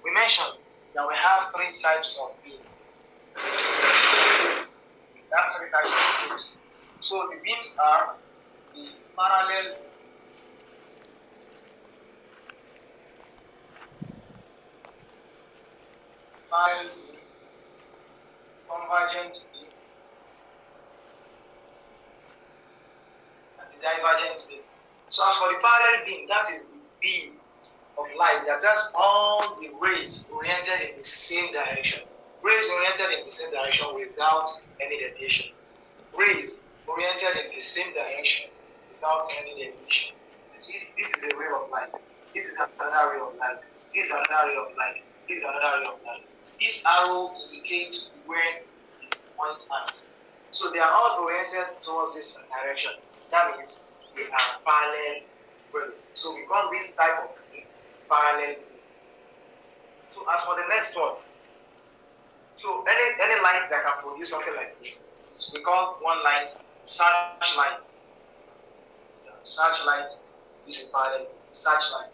We mentioned that we have three types of beam. That's three types of beams. So the beams are the parallel, beam, convergent beam, and the divergent beam. So as for the parallel beam, that is the beam of light that has all the rays oriented in the same direction. Rays oriented in the same direction without any deviation. Rays oriented in the same direction without any deviation. This is a ray of light. This is another ray of light. This is another ray of light. This is another ray of light. This arrow indicates where the point at. So they are all oriented towards this direction. That means they are parallel rays. So we call this type of parallel. So as for the next one, so any light that can produce something like this, we call one light searchlight. Searchlight is a parallel. Searchlight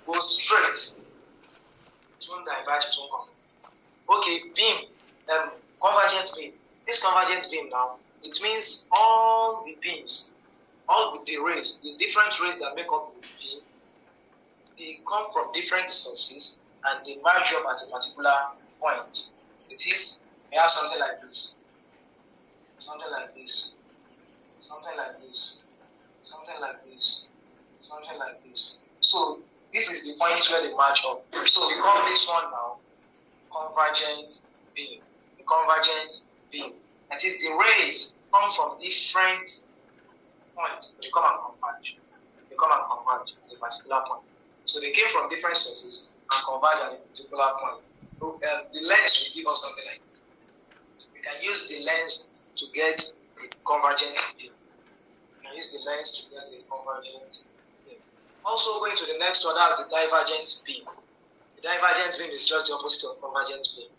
goes straight. It won't diverge, it won't come. Okay, beam, convergent beam. This convergent beam now, it means all the beams, all the rays, the different rays that make up the beam, they come from different sources and they merge up at a particular point. It is, we have something like this, something like this, something like this, something like this, something like this. So this is the point where they match up. So we call this one now convergent beam. The convergent beam. That is, the rays come from different points. They come and converge. They come and converge at a particular point. So they came from different sources and converge at a particular point. So, the lens will give us something like this. We can use the lens to get the convergent beam. We can use the lens to get the convergent beam. Also going to the next one, that's the divergent beam. The divergent beam is just the opposite of convergent beam.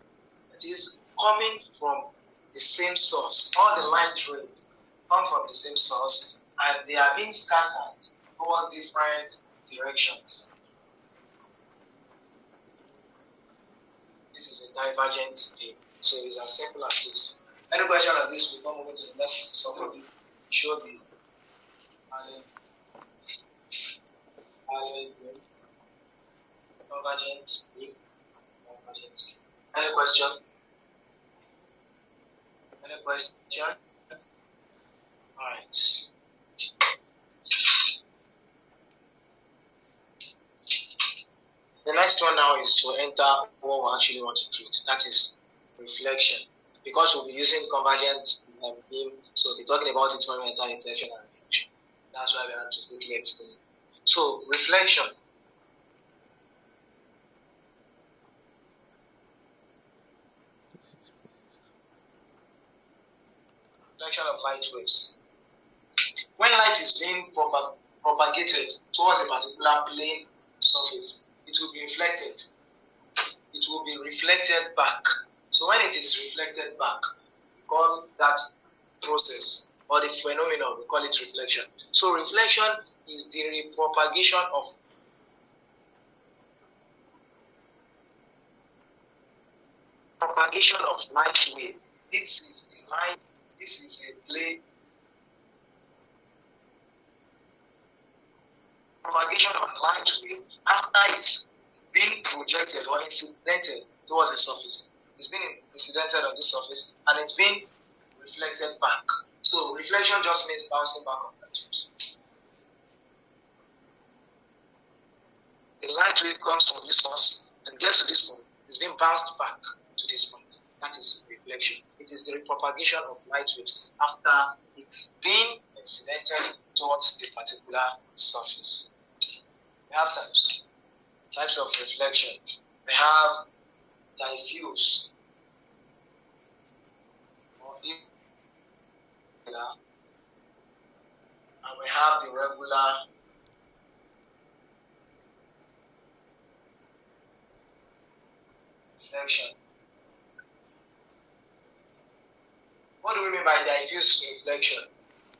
It is coming from the same source. All the light rays come from the same source and they are being scattered towards different directions. This is a divergent beam. So it's as simple as this. Any question on this, we come over to the next summary. Show the parallel beam, convergent beam, convergent beam. Any question? Any question? Alright. The next one now is to enter what we actually want to treat. That is reflection. Because we'll be using convergent beam, so we'll be talking about it when we enter reflection and reflection. That's why we have to quickly explain. So, reflection. Reflection of light waves. When light is being propagated towards a particular plane surface, it will be reflected. It will be reflected back. So when it is reflected back, we call that process or the phenomenon, we call it reflection. So reflection is the propagation of light wave. This is the light. This is a plane. Propagation of light wave after it's been projected or incidented towards the surface. It's been incidented on the surface and it's been reflected back. So reflection just means bouncing back of light waves. The light wave comes from this source and gets to this point. It's being bounced back to this point. That is reflection. It is the propagation of light waves after it's been incidented towards a particular surface. We have types of reflection. We have diffuse or irregular, and we have the regular reflection. What do we mean by diffuse reflection?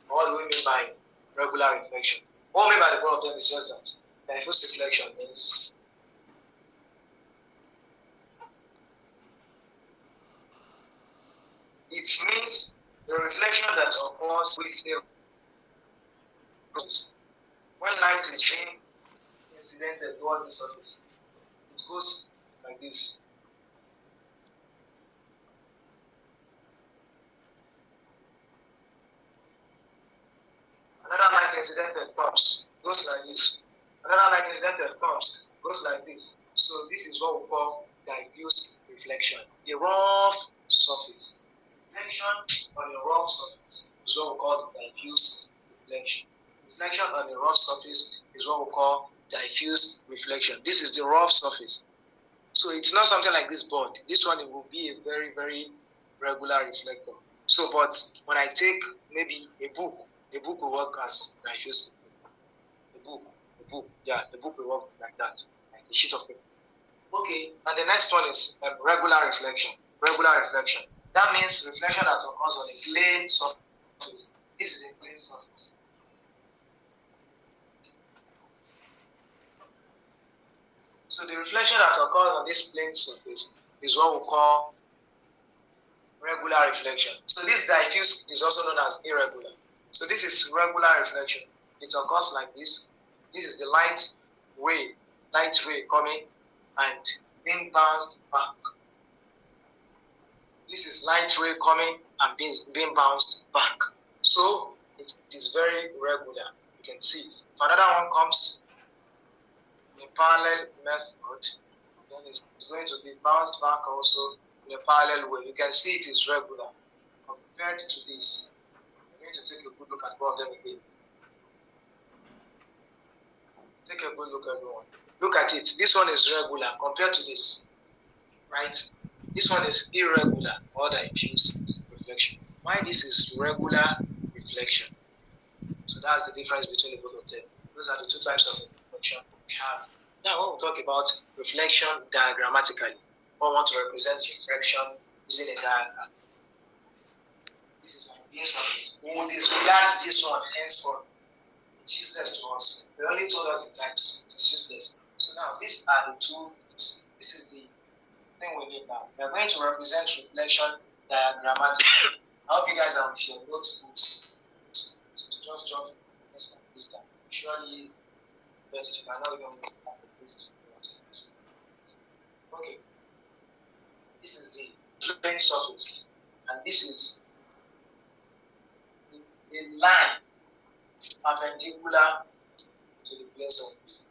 What do we mean by regular reflection? What we mean by the both of them is just that diffuse reflection means It means the reflection that occurs with the when light is being incidented towards the surface. It goes like this. Another light incidented comes, goes like this. Another light incidented comes, goes like this. So this is what we call diffuse reflection. A rough surface. Reflection on a rough surface is what we call diffuse reflection. Reflection on a rough surface is what we call diffuse reflection. This is the rough surface. So it's not something like this board. This one, it will be a very, very regular reflector. So, but when I take maybe a book will work as diffuse. The book will work like that, like a sheet of paper. Okay, and the next one is regular reflection. Regular reflection. That means reflection that occurs on a plane surface. This is a plane surface. So the reflection that occurs on this plane surface is what we call regular reflection. So this diffuse is also known as irregular. So this is regular reflection. It occurs like this. This is the light ray coming and being bounced back. This is light ray coming and being bounced back. So it is very regular. You can see. If another one comes in a parallel method, then it's going to be bounced back also in a parallel way. You can see it is regular compared to this. I'm going to take a good look at both of them again. Take a good look, everyone. Look at it. This one is regular compared to this, right? This one is irregular or diffuse reflection. Why this is regular reflection? So that's the difference between the both of them. Those are the two types of reflection we have. Now, when we talk about reflection diagrammatically, we want to represent reflection using a diagram. This is my base surface. We will disregard this one henceforth. It's useless to us. They only told us the types. It is useless. So now, these are the two. This is the thing we need now. We are going to represent reflection diagrammatically. I hope you guys have your notebooks. So just jot this down. Surely, best you cannot even make that. Okay. This is the plane surface, and this is the line perpendicular to the plane surface.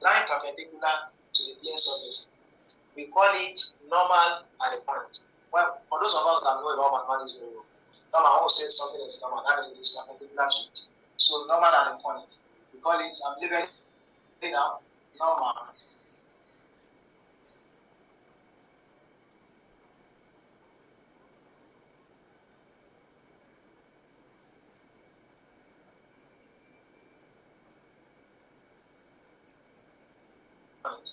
Line perpendicular to the plane surface. We call it normal at the point. Well, for those of us that know about mathematics very well, normal, I won't say something is normal, that means it is perpendicular to it. So normal at the point. We call it, I'm leaving it down, normal.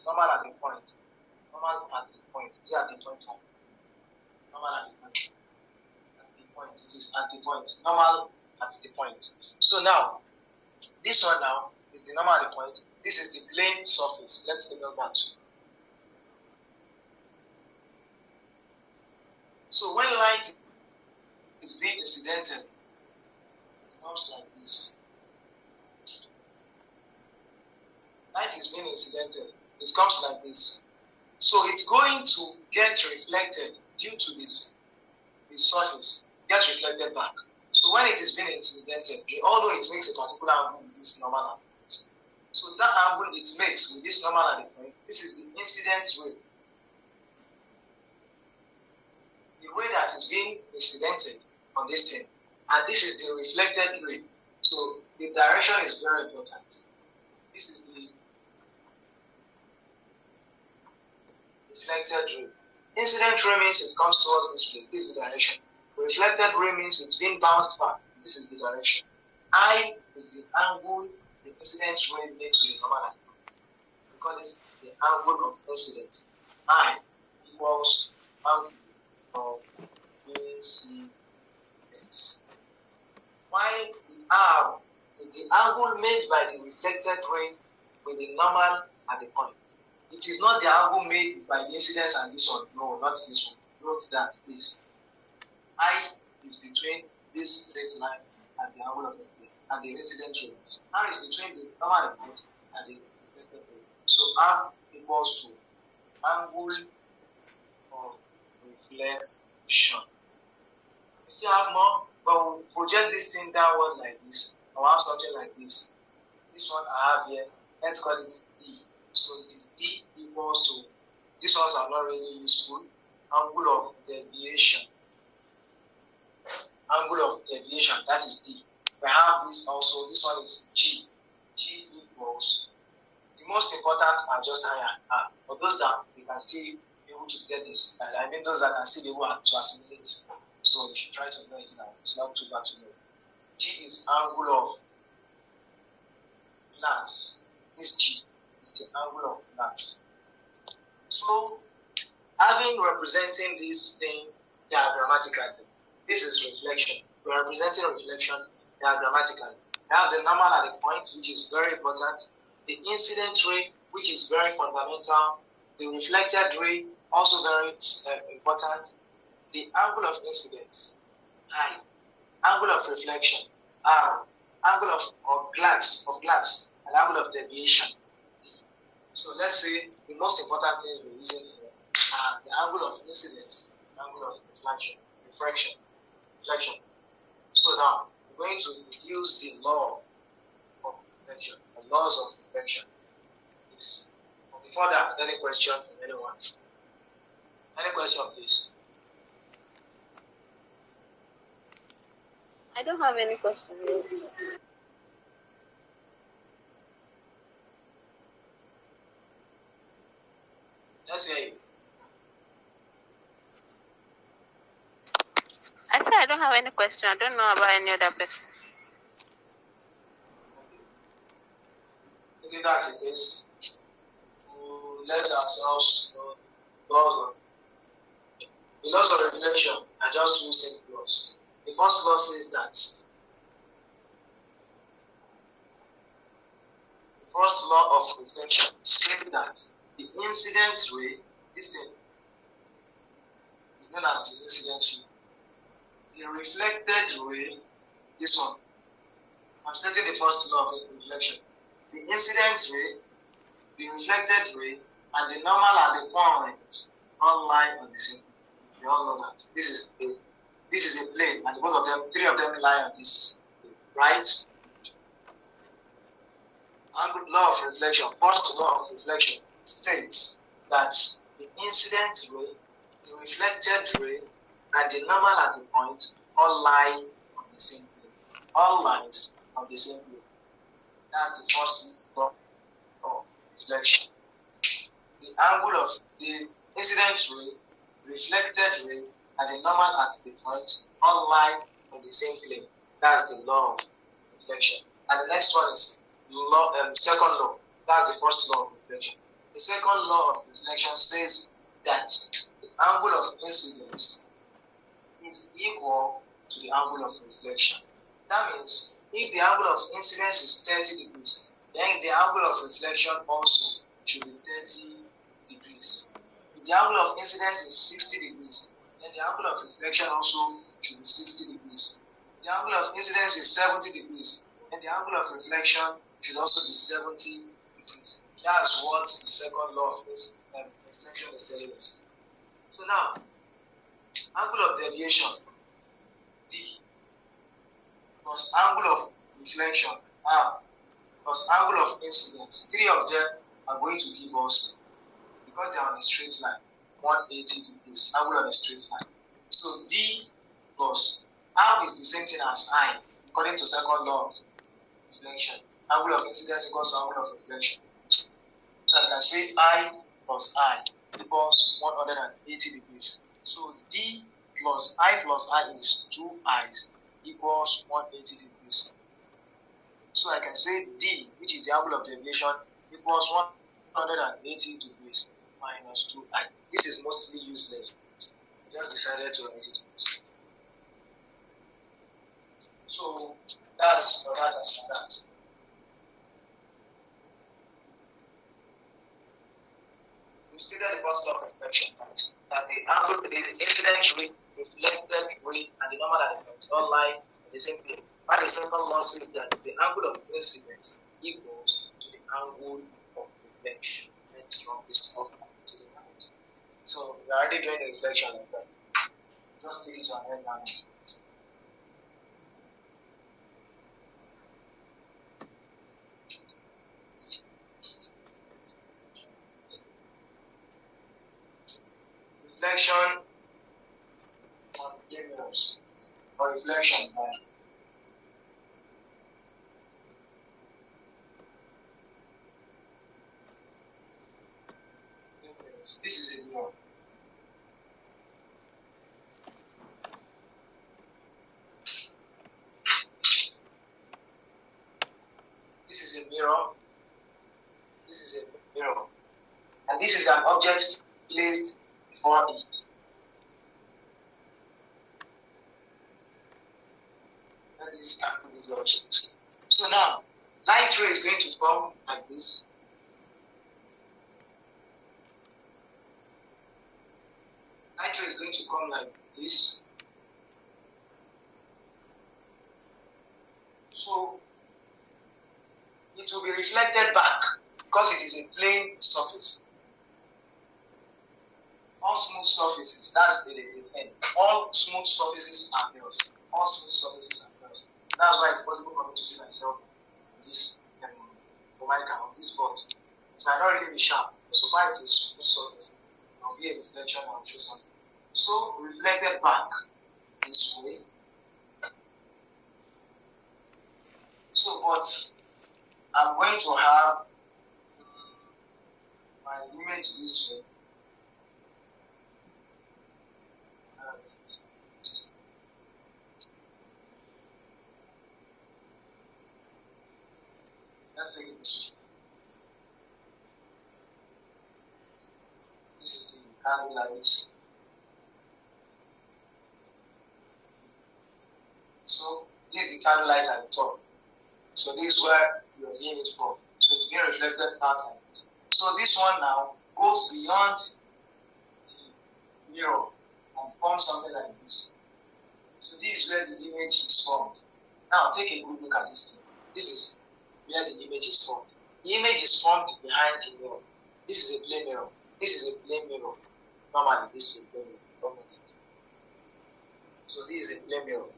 Normal at the point. Normal at the point. Is it at the point? Normal at the point. At the point. It is at the point. Normal at the point. So now, this one now is the normal at the point. This is the plane surface. Let's take a back. So when light is being incidented, it comes like this. Light is being incidented. It comes like this. So it's going to get reflected due to this surface, get reflected back. So when it is being incidented, although it makes a particular angle with this normal angle, so that angle it makes with this normal angle, this is the incident ray. The ray that is being incidented on this thing, and this is the reflected ray. So the direction is very important. This is the reflected ray. Incident ray means it comes towards this place. This is the direction. Reflected ray means it's being bounced back. This is the direction. I is the angle the incident ray makes with the normal angle. We call this the angle of incident. I equals angle of incidence. Why the R is the angle made by the reflected ray with the normal at the point. It is not the angle made by the incidence and this one. No, not this one. Note that, please. I is between this straight line and the angle of the plane and the incident ray. R is between the normal reflection and the reflected ray. So R equals to angle of reflection. We still have more, but we'll project this thing downward like this. I'll have something like this. This one I have here, let's call it D. So it is D equals to, these ones are not really useful, angle of deviation. Angle of deviation, that is D. We have this also, this one is G. G equals, the most important are just I and R. For those that you can still be able to get this, I mean those that can still be able to assimilate. So you should try to know it now. It's not too bad to know. G is angle of glance. This G is the angle of glance. So, having representing this thing diagrammatically, this is reflection. We are representing reflection diagrammatically. We have the normal at the point, which is very important. The incident ray, which is very fundamental. The reflected ray, also very important. The angle of incidence, I. Angle of reflection, R. Angle of glass, and angle of deviation, D. So let's say the most important thing we're using here are the angle of incidence, angle of reflection. So now we're going to use the law of reflection, the laws of reflection. Before that, any question from anyone? Any question, please? I don't have any questions. Let's hear you. I said I don't have any question. I don't know about any other person. If that's the case, we'll let ourselves know the laws of reflection are just two simple laws. The first law says that the first law of reflection says that the incident ray, this thing is known as the incident ray. The reflected ray, this one. I'm stating the first law of reflection. The incident ray, the reflected ray, and the normal are the points all lie on the same. We all know that. This is a plane, and both of them, three of them lie on this plane, right? And law of reflection, first law of reflection states that the incident ray, the reflected ray, and the normal at the point all lie on the same plane. All lines on the same plane. That's the first law of reflection. The angle of the incident ray, reflected ray, and the normal at the point all lie on the same plane. That's the law of reflection. And the next one is second law. That's the first law of reflection. The second law of reflection says that the angle of incidence is equal to the angle of reflection. That means if the angle of incidence is 30 degrees, then the angle of reflection also should be 30 degrees. If the angle of incidence is 60 degrees, then the angle of reflection also should be 60 degrees. If the angle of incidence is 70 degrees, then the angle of reflection should also be 70 degrees. That's what the second law of reflection is telling us. So now, angle of deviation, D, plus angle of reflection, R, plus angle of incidence. Three of them are going to give us, because they are on a straight line, 180 degrees, angle on a straight line. So D plus R is the same thing as I, according to second law of reflection. Angle of incidence equals to angle of reflection. So I can say I plus I equals 180 degrees. So D plus I is 2 I's equals 180 degrees. So I can say D, which is the angle of deviation, equals 180 degrees minus 2I. This is mostly useless. I just decided to write it. So that's for that as for that. We stated the first law of reflection, that the angle, the incident ray reflected ray and the normal that reflects all lie in the same plane. But the second law says that the angle of incidence equals to the angle of reflection from this up to the right. So we are already doing the reflection like that. Just take it to an end now. Reflection on mirrors or reflection by mirrors. This is a mirror. This is a mirror. This is a mirror. And this is an object placed before it. That is an object. So now, light ray is going to come like this. Light ray is going to come like this. So it will be reflected back because it is a plane surface. All smooth surfaces, that's the end. All smooth surfaces are mirrors. All smooth surfaces are mirrors. That's why it's possible for me to see myself on this on this board. It might not really be sharp, but so far it is smooth surface. There will be a reflection, I will show something. So reflected back this way. So but I'm going to have my image this way. Let's take it this way. This is the candle light. So this is the candle light at the top. So this is where your image is from. So it's being reflected back like this. So this one now goes beyond the mirror and forms something like this. So this is where the image is formed. Now take a good look at this thing. This is where the image is formed. The image is formed behind the mirror. This is a plane mirror. This is a plane mirror. Normally this is a plane mirror. So this is a plane mirror.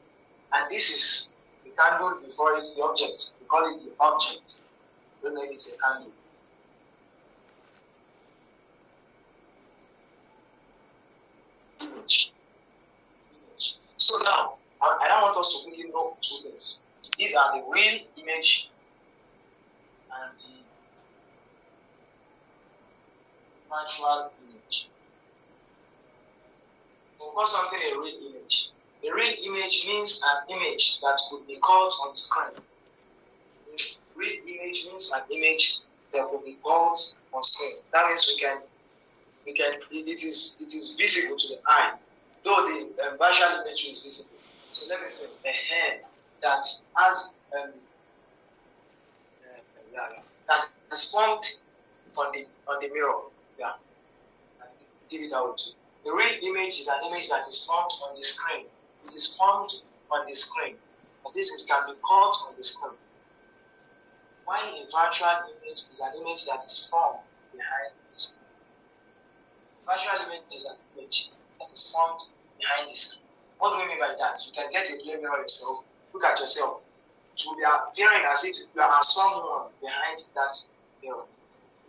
And this is the candle before it, the object. We call it the object. Don't know if it's a candle. Image. So now, I don't want us to quickly know two things. These are the real image and the virtual image. We'll call something a real image. A real image means an image that could be caught on the screen. A real image means an image that could be caught on screen. That means it is visible to the eye, though the virtual image is visible. So let me say a head that has that is formed on the mirror. Yeah, give it out. The real image is an image that is formed on the screen. It is formed on the screen. And this can be caught on the screen. While a virtual image is an image that is formed behind the screen. Virtual image is an image that is formed behind the screen. What do we mean by that? You can get a plane mirror yourself. Look at yourself. It will be appearing as if you are someone behind that mirror.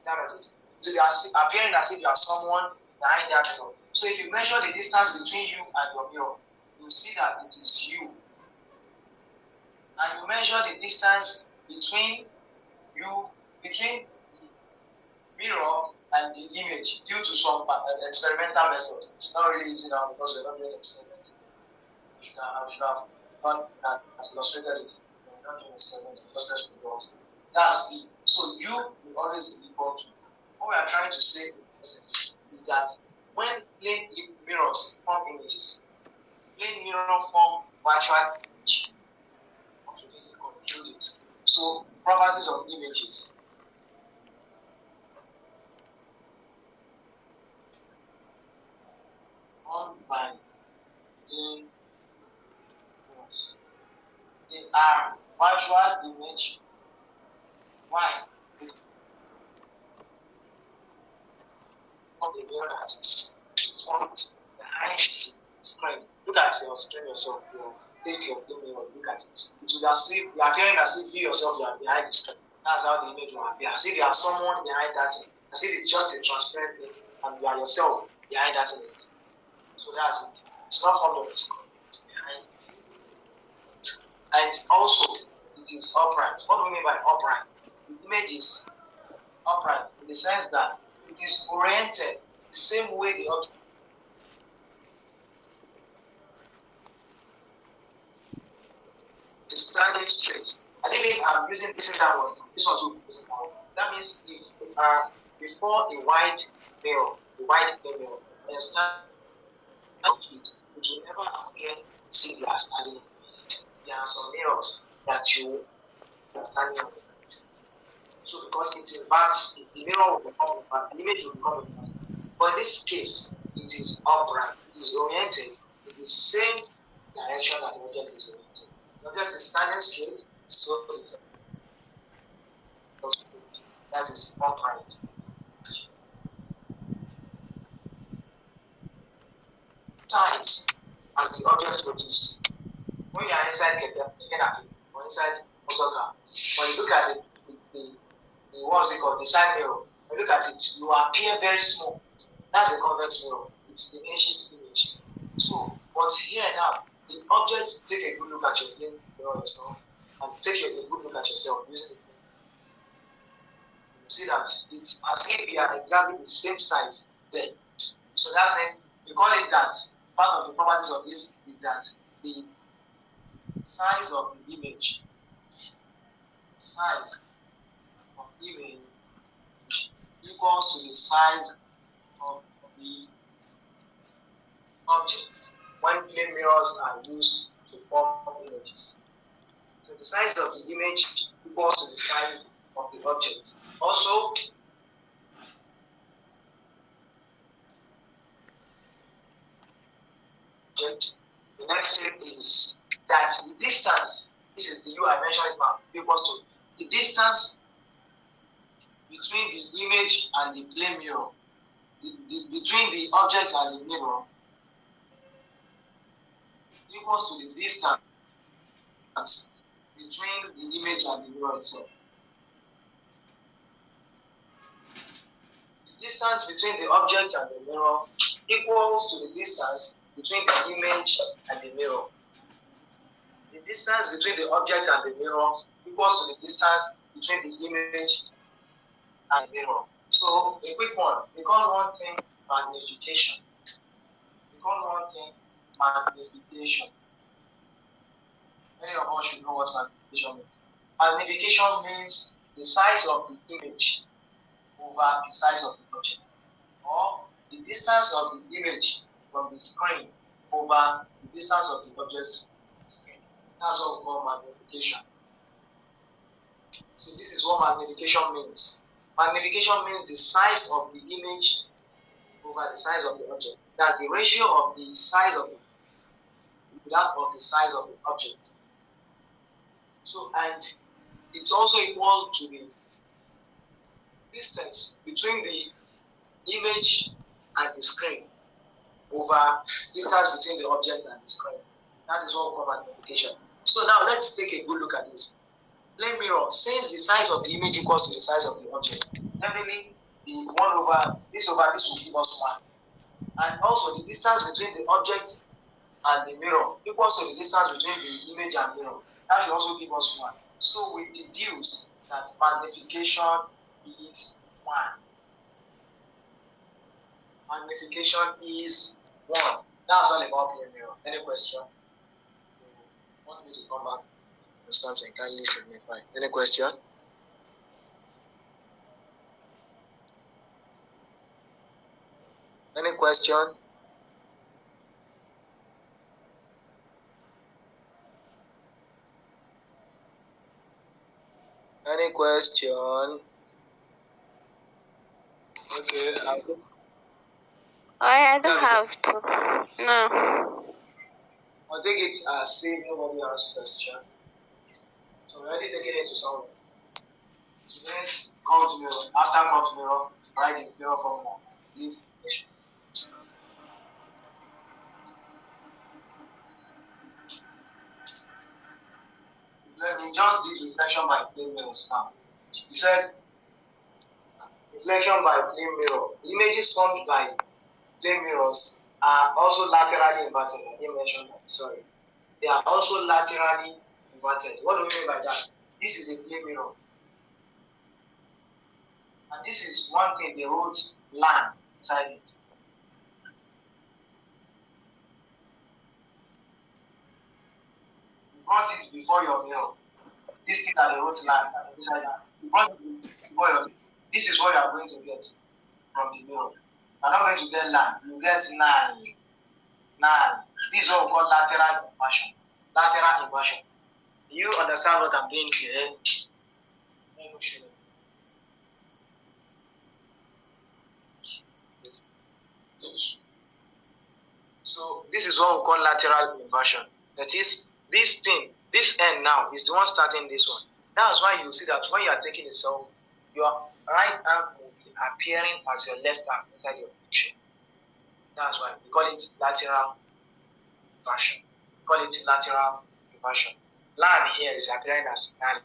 That is it. It will be appearing as if you are someone behind that mirror. So if you measure the distance between you and your mirror, you will see that it is you. And you measure the distance between the mirror and the image due to some experimental method. It's not really easy now because we're not doing experiments. I should have done that as illustrated it. We're not doing experiments, illustrated results. That's B. So you will always be equal to. What we are trying to say in essence is that when plane mirrors form images, plane mirror form virtual image. Conclude it. So properties of images. Formed by plane are virtual image. Why? Because the mirror that is front behind the screen. Look at your screen yourself. Take your mirror, look at it. It will as if you are appearing as if you yourself you are behind the screen. That's how the image will appear. As if you have someone behind that thing. As if it's just a transparent thing and you are yourself behind that thing. So that's it. It's not formed of the screen. It's behind. And also, it is upright. What do we mean by upright? The image is upright in the sense that it is oriented the same way the object is standing straight. I think I'm using this one. This one too. That means if you are before a wide mirror, and stand it will never appear similar standing. There are some mirrors that you are standing on. So because it inverts, the mirror will become inverted, the image will become inverted. But in this case, it is upright, it is oriented in the same direction that the object is oriented. The object is standing straight, so it is that is upright. Size as the object produced. When you are inside or inside optical, when you look at the what's it called, the side mirror, when you look at it, you appear very small. That's a convex mirror. It's the image. So, but here now, the object, take a good look at your mirror yourself, and take a good look at yourself using it. You see that it's as if you are exactly the same size then. So that's it. We call it that. Part of the properties of this is that the size of the image equals to the size of the object when plane mirrors are used to form images. So the size of the image equals to the size of the object. Also, the next thing is that the distance, this is the U I mentioned about, equals to the distance between the image and the plane mirror, between the object and the mirror, equals to the distance between the image and the mirror itself. The distance between the object and the mirror equals to the distance between the image and the mirror. The distance between the object and the mirror equals to the distance between the image and the mirror. So, a quick one. We call one thing magnification. Many of us should know what magnification means. Magnification means the size of the image over the size of the object, or the distance of the image from the screen over the distance of the object's screen. That's what we call magnification. So this is what magnification means. Magnification means the size of the image over the size of the object. That's the ratio of the size of that of the size of the object. So, and it's also equal to the distance between the image and the screen over distance between the object and the screen. That is what we call magnification. So now let's take a good look at this. Plane mirror, since the size of the image equals to the size of the object, definitely the 1 over this will give us 1. And also the distance between the object and the mirror equals to the distance between the image and mirror. That should also give us 1. So we deduce that magnification is 1. Magnification is 1. That's all about plane mirror. Any question? Want me to come back to something? Kindly signify. Any question? Any question? Any question? Okay, I don't have to. No. I'll take it as if nobody has question. So we're already taking it to somewhere. So let's come to mirror. After come to mirror, write the mirror formula. Leave reflection. We just did reflection by plane mirrors now. We said reflection by plane mirror. Images formed by plane mirrors are also laterally inverted. I didn't mention that, sorry. They are also laterally inverted. What do we mean by that? This is a plane mirror. And this is one thing they wrote land inside it. You brought it before your mirror. This thing that they wrote land inside that. You brought it before your mirror. This is what you are going to get from the mirror. You're not going to get land, you get nine. This is what we call lateral inversion. Lateral inversion. Do you understand what I'm doing here? So this is what we call lateral inversion. That is, this thing, this end now is the one starting this one. That's why you see that when you are taking a self, your right arm will be appearing as your left arm inside your picture. That's why we call it lateral inversion. We call it lateral inversion. Line here is appearing as line.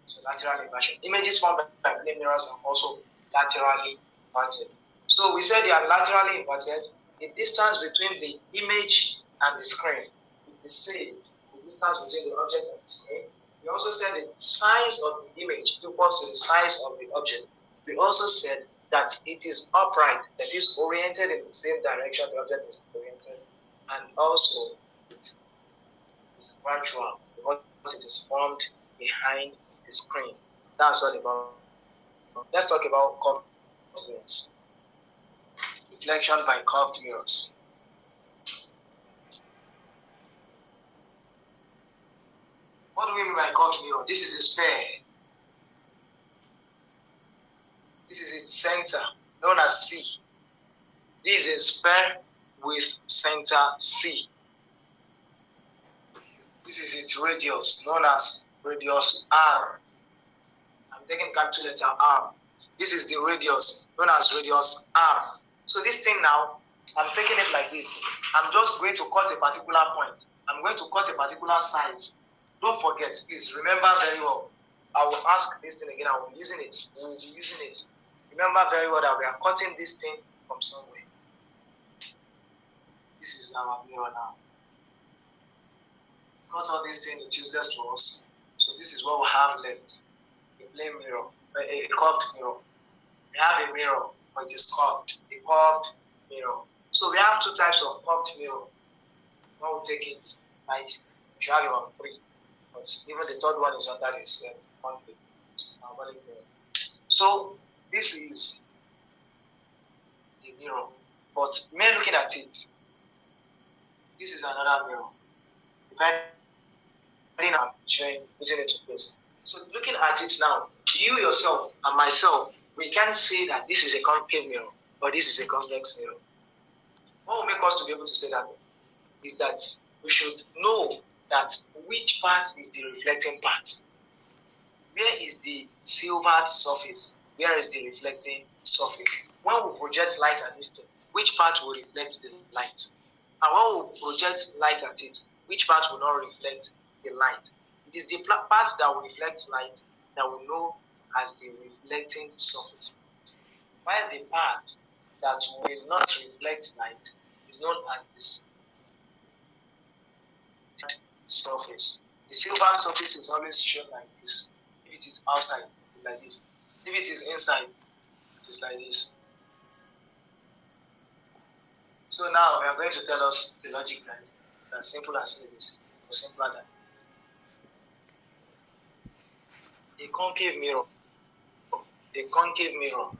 So lateral inversion. Images formed by plane mirrors are also laterally inverted. So we said they are laterally inverted. The distance between the image and the screen is the same. The distance between the object and the screen. We also said the size of the image equals to the size of the object. We also said that it is upright, that is oriented in the same direction the object is oriented, and also it is virtual because it is formed behind the screen. That's what about. Let's talk about curved mirrors. Reflection by curved mirrors. What do we mean by curved mirror? This is a sphere. This is its center, known as C. This is a sphere with center C. This is its radius, known as radius R. I'm taking capital letter R. This is the radius, known as radius R. So this thing now, I'm taking it like this. I'm just going to cut a particular point. I'm going to cut a particular size. Don't forget, please remember very well. I will ask this thing again. I will be using it. We will be using it. Remember very well that we are cutting this thing from somewhere. This is our mirror now. Cut all this thing, it's useless to us. So this is what we have left. A plain mirror, a curved mirror. We have a mirror, but it is curved. A curved mirror. So we have two types of curved mirror. One will take it right. We should have about three. But even the third one is under this conflict. So this is the mirror. But me looking at it, this is another mirror. Depending on showing, putting it to place. So looking at it now, you yourself and myself, we can say that this is a concave mirror or this is a convex mirror. What will make us to be able to say that is that we should know that which part is the reflecting part. Where is the silvered surface? Where is the reflecting surface? When we project light at this thing, which part will reflect the light? And when we project light at it, which part will not reflect the light? It is the part that will reflect light that we know as the reflecting surface. While the part that will not reflect light is known as the surface. The silver surface is always shown like this. If it is outside, it is like this. If it is inside, it is like this. So now we are going to tell us the logic that it's as simple as this, or simpler than a concave mirror. A concave mirror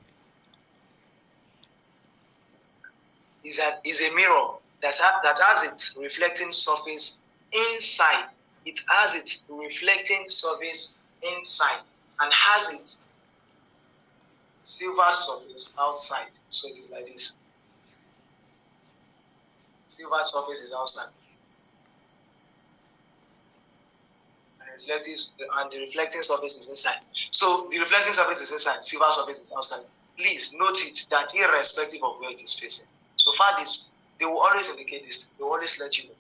is a mirror that has its reflecting surface inside. It has its reflecting surface inside and has its silver surface outside. So it is like this. Silver surface is outside. And the reflecting surface is inside. So the reflecting surface is inside, silver surface is outside. Please note it that irrespective of where it is facing. So far this, they will always indicate this. They will always let you know.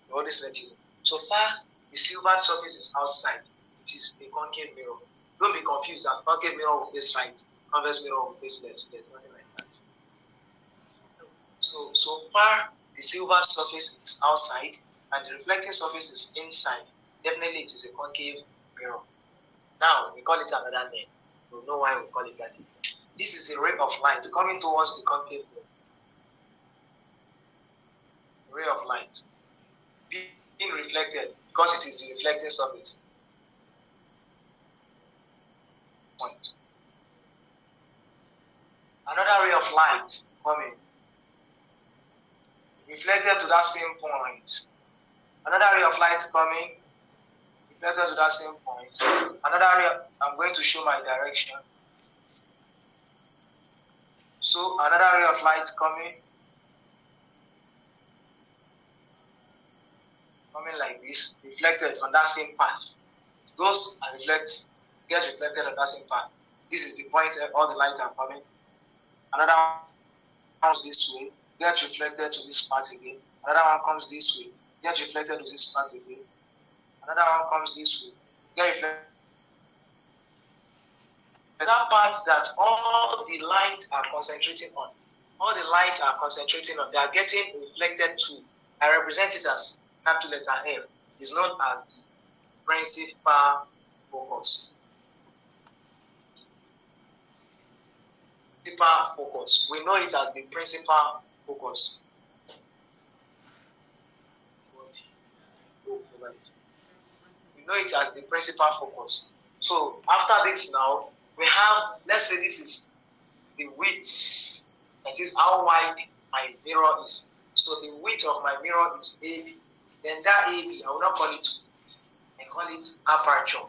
They will always let you know. So far the silver surface is outside. It is a concave mirror. Don't be confused that concave mirror will face right, convex mirror will face left. There's nothing like that. So far the silver surface is outside and the reflecting surface is inside. Definitely it is a concave mirror. Now we call it another name. You'll know why we call it that. This is a ray of light coming towards the concave mirror. Ray of light being reflected because it is the reflecting surface. Point. Another ray of light coming, reflected to that same point. Another ray of light coming, reflected to that same point. Another ray, I'm going to show my direction. So another ray of light coming like this, reflected on that same path. It goes and gets reflected on that same path. This is the point where all the lights are coming. Another one comes this way, gets reflected to this part again. Another one comes this way, gets reflected to this part again. Another one comes this way, gets reflected. That part that all the lights are concentrating on. All the lights are concentrating on. They are getting reflected to. I represent it as capital letter F. Is known as the principal focus. Principal focus. We know it as the principal focus. We know it as the principal focus. So after this now, we have, let's say this is the width, that is how wide my mirror is. So the width of my mirror is AB. Then that AB, I will not call it width, I call it aperture.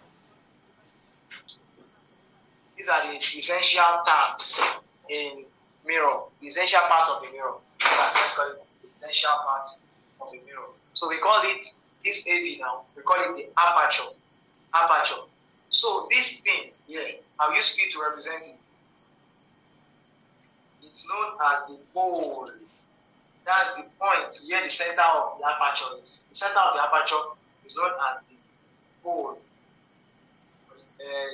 These are the essential tabs in mirror, the essential parts of the mirror. Let's call it the essential parts of the mirror. So we call it, this AB now, we call it the aperture. Aperture. So this thing here, I'll use P to represent it. It's known as the pole. That's the point where the center of the aperture is. The center of the aperture is known as the pole.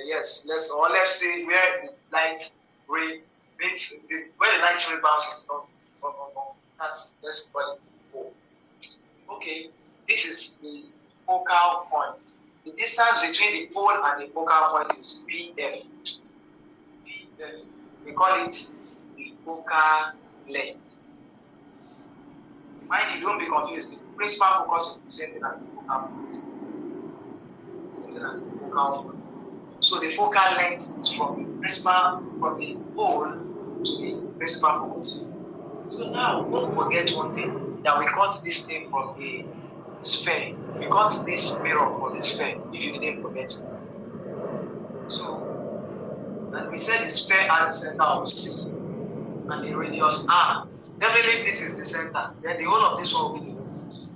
Yes, let's say where the light ray meets, where the light ray bounces from. Let's call it pole. Okay, this is the focal point. The distance between the pole and the focal point is PF. PF. We call it the focal length. Mind you, don't be confused. The principal focus is the same thing as the focal point. Same thing as the focal point. So the focal length is from the pole to the principal focus. So now, don't forget one thing, that we cut this thing from the sphere. We cut this mirror for the sphere, if you didn't forget. So, and we said the sphere has the center of C and the radius R. Definitely this is the center. Then the whole of this one will be the radius.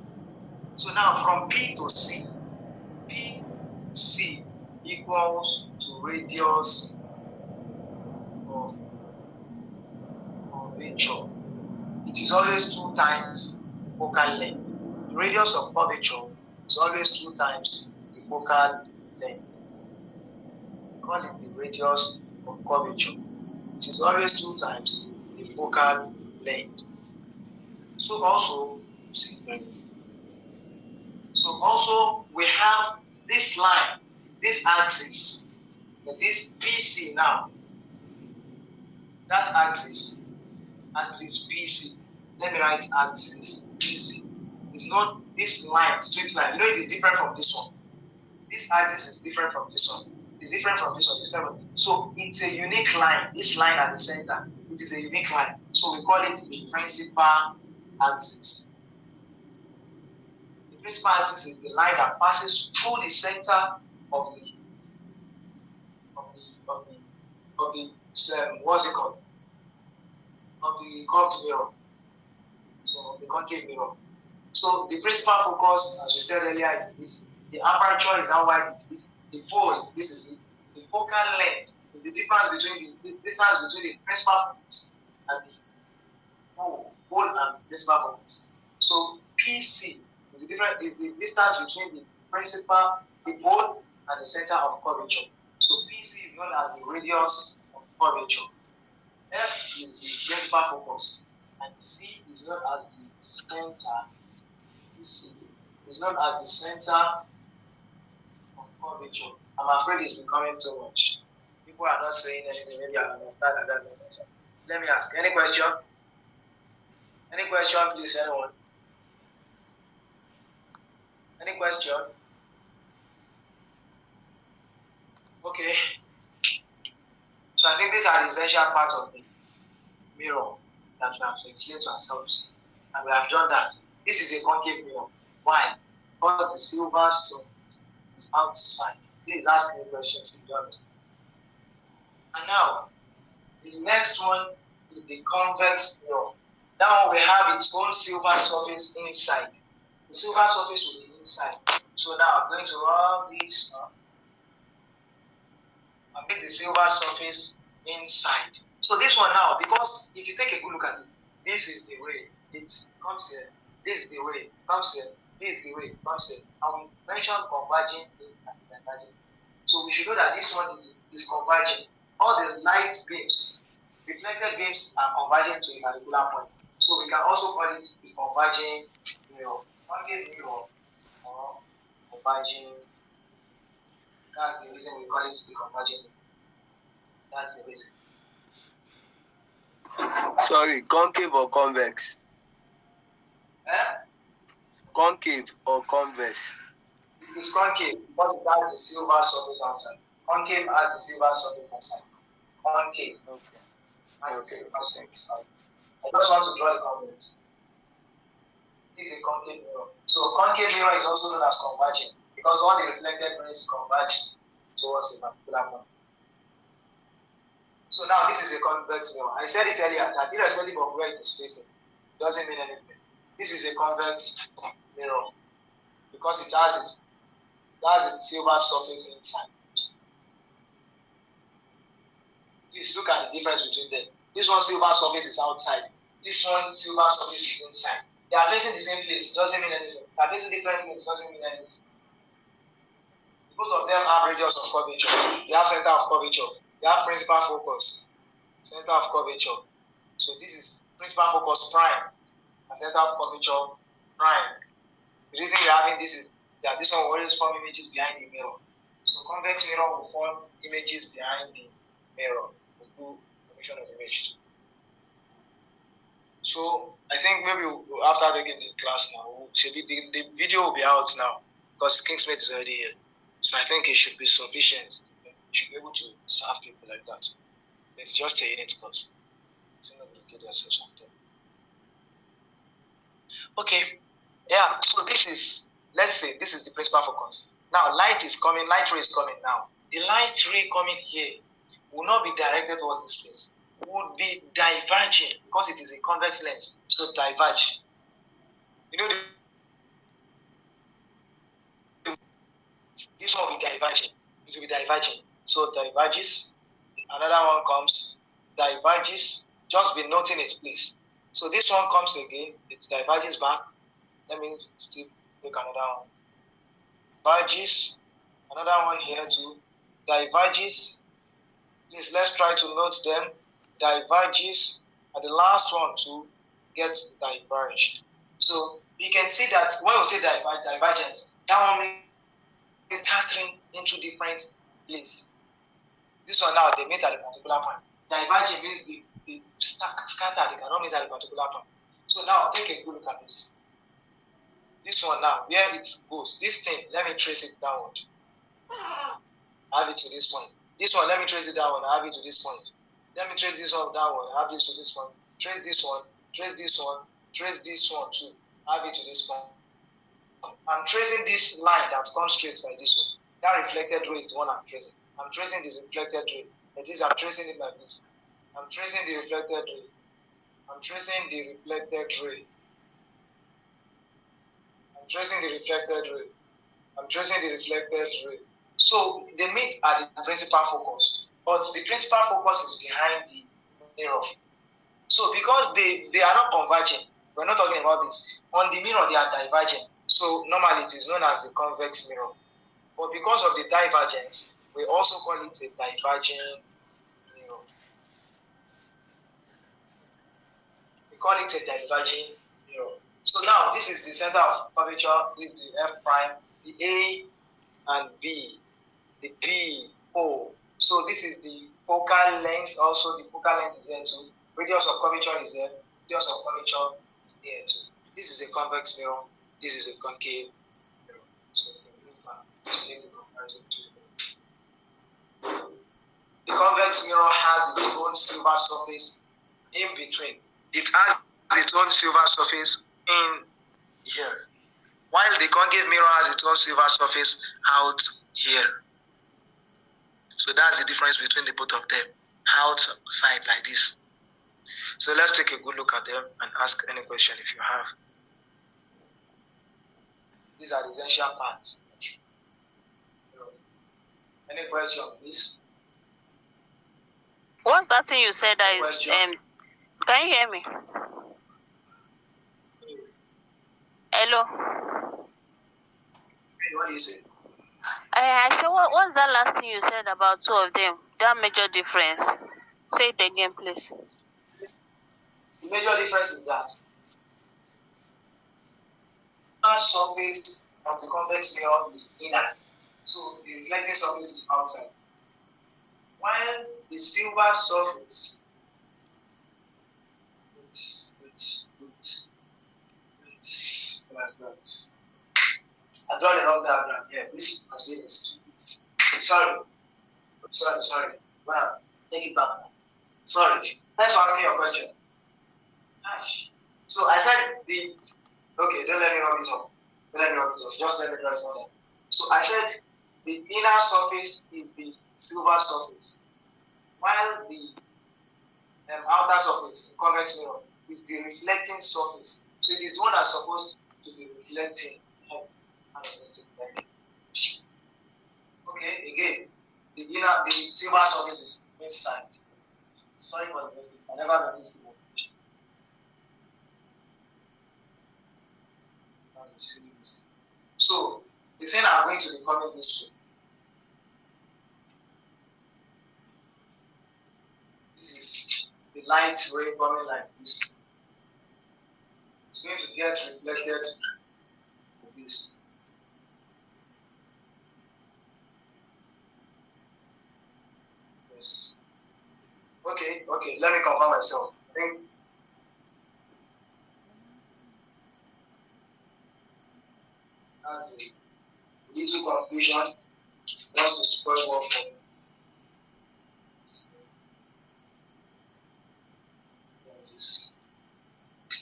So now from P to C, PC equals to radius of curvature. It is always 2 times focal length. The radius of curvature is always 2 times the focal length. We call it the radius of curvature. It is always 2 times the focal length. So also we have this line, this axis, that is PC now. That axis PC. Let me write axis PC. It's not this line, straight line. You know it is different from this one. This axis is different from this one. It's different from this one. It's different from this. So it's a unique line. This line at the center, it is a unique line. So we call it the principal axis. The principal axis is the line that passes through the center of the what's it called? Of the curved mirror. So the concave mirror. So the principal focus, as we said earlier, is The aperture is how wide it is. The fold, this is it. The focal length is the difference between the distance between the principal focus and the fold and principal focus. So PC is the distance between the principal, the pole, and the center of curvature. So PC is known as the radius of curvature. F is the principal focus, and C is known as the center. C is known as the center of curvature. I'm afraid it's becoming too much. People are not saying anything. Maybe I understand that. Let me ask. Any question? Any question, please, anyone? Any question? Okay. So I think these are the essential parts of the mirror that we have to explain to ourselves. And we have done that. This is a concave mirror. Why? Because the silver surface is outside. This is asking me questions, if you understand. And now, the next one is the convex mirror. Now we have its own silver surface inside. The silver surface will be inside. So now I'm going to rub this and make the silver surface inside. So this one now, because if you take a good look at it, this is the way it comes here. This is the way it comes here. This is the way it comes here. And we mentioned converging and diverging. So we should know that this one is converging. All the light beams, reflected beams, are converging to a particular point. So we can also call it the converging mirror, concave mirror, or converging. That's the reason we call it the converging mirror. That's the reason. Sorry, concave or convex? Concave or convex? It is concave because it has the silver surface outside. Concave has the silver surface outside. Concave. Okay. Has the silver surface outside. I just want to draw the convex. This is a concave mirror. So concave mirror is also known as converging because all the reflected rays converge towards a particular point. So now this is a convex mirror. I said it earlier that irrespective of where it is facing, it doesn't mean anything. This is a convex mirror because it has its silver surface inside. Please look at the difference between them. This one silver surface is outside. This one silver surface is inside. They are facing the same place, doesn't mean anything. They are facing different things, doesn't mean anything. Both of them have radius of curvature. They have center of curvature. They have principal focus, center of curvature. So this is principal focus prime and center of curvature prime. The reason we are having this is that this one will always form images behind the mirror. So convex mirror will form images behind the mirror. We'll do formation of image. So I think maybe after taking the class now, the video will be out now because Kingsmith is already here. So I think it should be sufficient. You should be able to serve people like that. It's just a unit course. Okay. Yeah, so this is, let's say, this is the principal focus. Now, light ray is coming now. The light ray coming here will not be directed towards this place. It would be diverging because it is a convex lens. So diverge. You know, this one will be diverging. It will be diverging. So diverges. Another one comes, diverges. Just be noting it, please. So this one comes again. It diverges back. That means still take another one. Diverges. Another one here too. Diverges. Please, let's try to note them. Diverges. And the last one too gets diverged. So you can see that when we say divergence, that one means scattering into different places. This one now they meet at a particular point. Diverging means they scatter, they cannot meet at a particular point. So now take a good look at this. This one now, where it goes, this thing, let me trace it downward. I have it to this point. This one, let me trace it downward, I have it to this point. Let me trace this one downward, I have this to this point. Trace this one, trace this one, trace this one too. I have it to this point. I'm tracing this line that comes straight like this one. That reflected ray is the one I'm tracing. I'm tracing this reflected ray. That is, I'm tracing it like this. I'm tracing the reflected ray. I'm tracing the reflected ray. I'm tracing the reflected ray. I'm tracing the reflected ray. So they meet at the principal focus, but the principal focus is behind the mirror. So because they are not converging, we're not talking about this. On the mirror, they are diverging. So normally it is known as the convex mirror. But because of the divergence, we also call it a diverging mirror. We call it a diverging mirror. So now this is the center of curvature, this is the F prime, the A and B, the P, O. So this is the focal length, also the focal length is there too. Radius of curvature is there, radius of curvature is there too. This is a convex mirror, this is a concave mirror. So make the comparison to the convex mirror has its own silver surface in between. It has its own silver surface in here, while the concave mirror has its own silver surface out here. So that's the difference between the both of them, outside like this. So let's take a good look at them and ask any question if you have. These are the essential parts. Any question, please? What's that thing you said that is can you hear me? Hello. What do you say? I said, what's that last thing you said about two of them? That major difference. Say it again, please. The major difference is that the surface of the convex mirror is inner, so the reflecting surface is outside. While the silver surface, I draw the wrong diagram here. This has been stupid. Sorry. Well, take it back. Sorry. Thanks for asking your question. So I said okay, don't let me rub this off. Just let me draw it on. So I said the inner surface is the silver surface, while the outer surface, the convex mirror, is the reflecting surface. So it is one that's supposed to be reflecting. Okay, again, the silver surface is inside. Sorry for the mistake. I never noticed it. So the thing I'm going to be coming this way. This is the light ray coming like this. It's going to get reflected with this. Yes. Okay, let me confirm myself. I think that's a little confusion. Just to spoil work for me.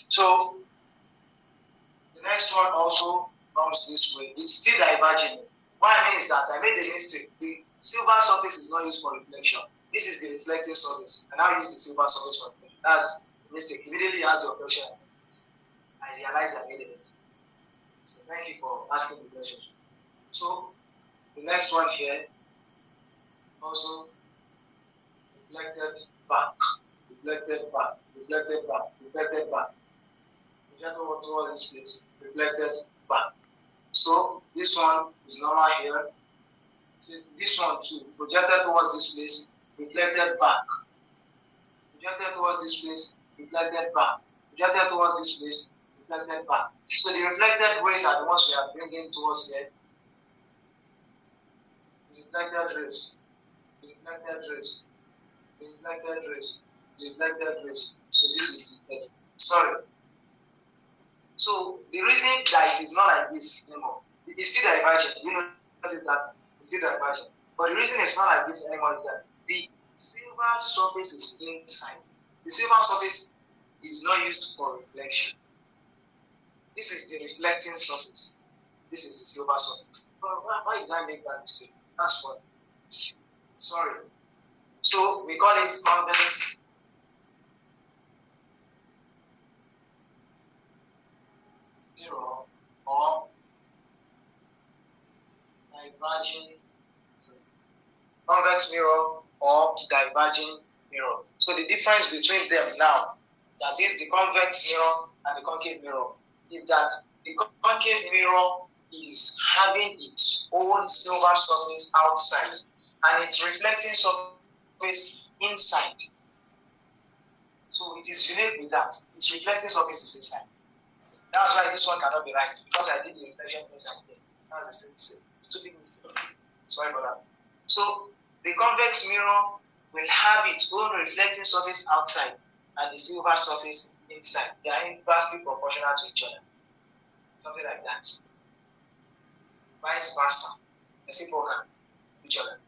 So the next one also comes this way. It's still diverging. What I mean is that I made a mistake. The silver surface is not used for reflection. This is the reflecting surface. And I use the silver surface for reflection. That's a mistake. Immediately as your question, I realized I made a mistake. So thank you for asking the question. So the next one here also reflected back, reflected back, reflected back, reflected back. Projected towards this place, reflected back. So this one is normal here. So this one too, projected towards this place, reflected back. Projected towards this place, reflected back. Projected towards this place, reflected back. So the reflected rays are the ones we are bringing towards here. Reflected rays, reflected rays, reflected rays, reflected rays. So this is the sorry. So the reason that it is not like this anymore, it's still divergent. You notice that it's still divergent. But the reason it's not like this anymore is that the silver surface is inside. The silver surface is not used for reflection. This is the reflecting surface. This is the silver surface. Why did I make that mistake? That's what. Sorry. So we call it convex mirror or converging, convex mirror or diverging mirror. So the difference between them now, that is the convex mirror and the concave mirror, is that the concave mirror is having its own silver surface outside and its reflecting surface inside. So it is unique with that. Its reflecting surface is inside. That's why this one cannot be right, because I did the reflection inside there. That's the same stupid mistake. Sorry for that. So the convex mirror will have its own reflecting surface outside and the silver surface inside. They are inversely proportional to each other. Something like that. Vice versa. Reciprocal to each other.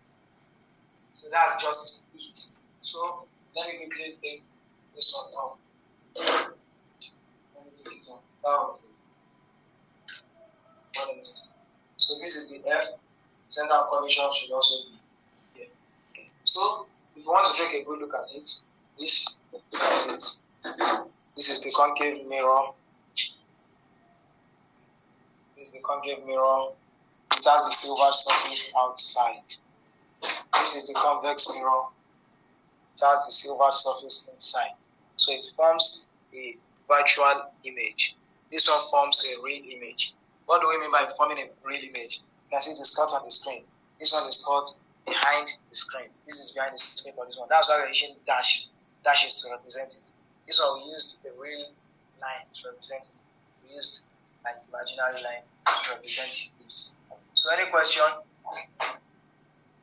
So that's just it. So let me quickly take this one off. Let me take it off. That was it. So this is the F. Center of collision should also be here. Okay. So if you want to take a good look at it, look at it. This is the concave mirror. This is the concave mirror. It has the silver surface outside. This is the convex mirror. It has the silver surface inside. So it forms a virtual image. This one forms a real image. What do we mean by forming a real image? You can see it is cut on the screen. This one is cut behind the screen. This is behind the screen for this one. That's why we're using dashes to represent it. This one we used a real line to represent it. We used an imaginary line to represent this. So any question?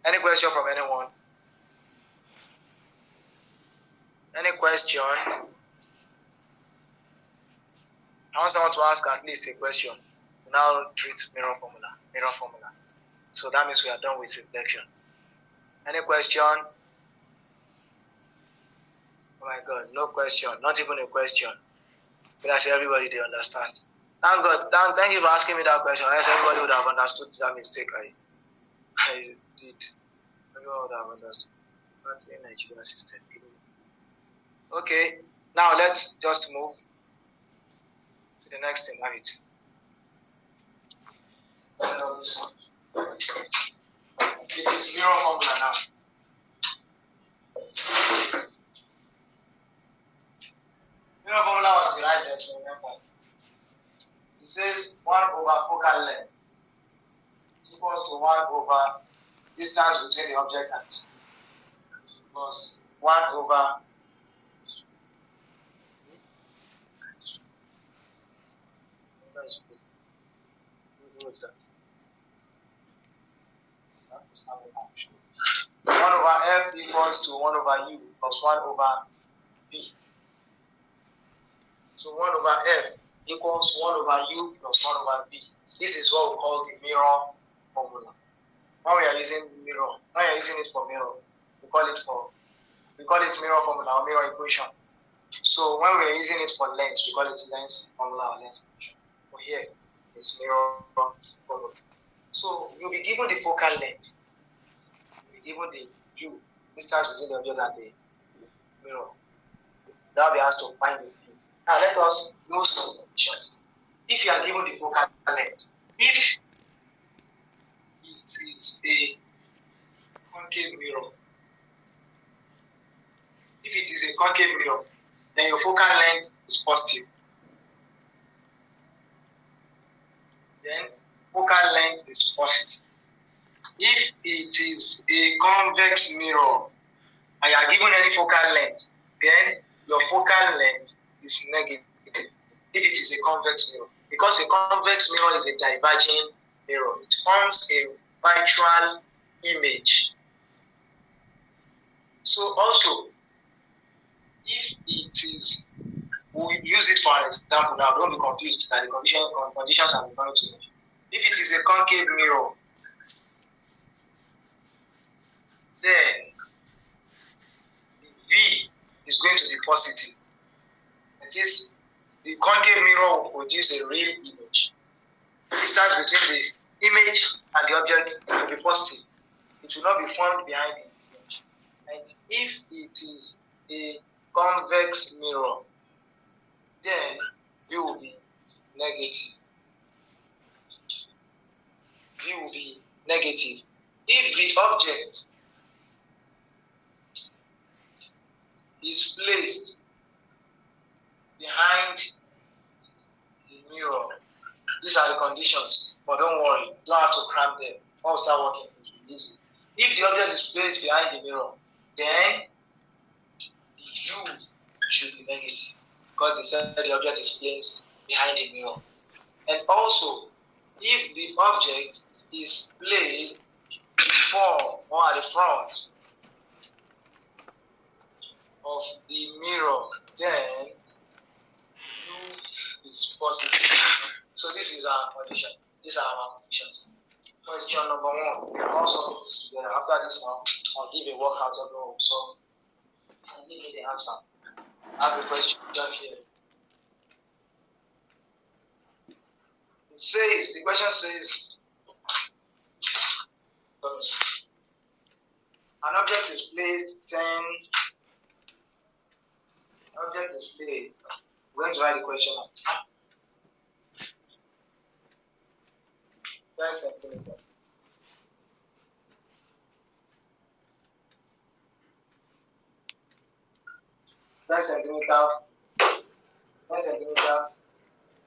Any question from anyone? Any question? I want someone to ask at least a question. We now treat mirror formula. So that means we are done with reflection. Any question? Oh my God, no question, not even a question. But I say everybody they understand. Thank God, thank you for asking me that question. Else everybody would have understood that mistake I did. Everyone would have understood. That's the Nigerian system. Okay, now let's just move to the next thing. Have it. It is mirror formula now. Mirror formula was derived as we remember. It says 1 over focal length equals to 1 over distance between the object and plus 1 over what's that? 1 over F equals to 1 over U plus 1 over B. So 1 over F equals 1 over U plus 1 over B. This is what we call the mirror formula. When we are using mirror, when we are using it for mirror, we call it mirror formula or mirror equation. So when we are using it for lens, we call it lens formula or lens equation. For here, it's mirror formula. So you'll be given the focal length. Given the U, distance between the object and the mirror. Now we have to find the U. Now let us use some conditions. If you are given the focal length, if it is a concave mirror, then your focal length is positive. Then focal length is positive. If it is a convex mirror and you are given any focal length, then your focal length is negative. If it is a convex mirror, because a convex mirror is a diverging mirror, it forms a virtual image. So also, if it is, we use it for an example now, don't be confused that the conditions are referring to. If it is a concave mirror, then the V is going to be positive. That is, the concave mirror will produce a real image. The distance between the image and the object will be positive. It will not be formed behind the image. And if it is a convex mirror, then V will be negative. V will be negative. If the object is placed behind the mirror, these are the conditions, but don't worry, you don't have to cram them. When we start working, it will be easy. If the object is placed behind the mirror, then the U should be negative, because they said the object is placed behind the mirror. And also, if the object is placed before or at the front of the mirror, then U is positive. So this is our condition. These are our conditions. Question number 1. We can also do this together. After this now, I'll give a workout of the so and give me the answer. I have a question here. The question says, an object is placed 10. Object is placed. We're going to write the question out. 10 centimeters.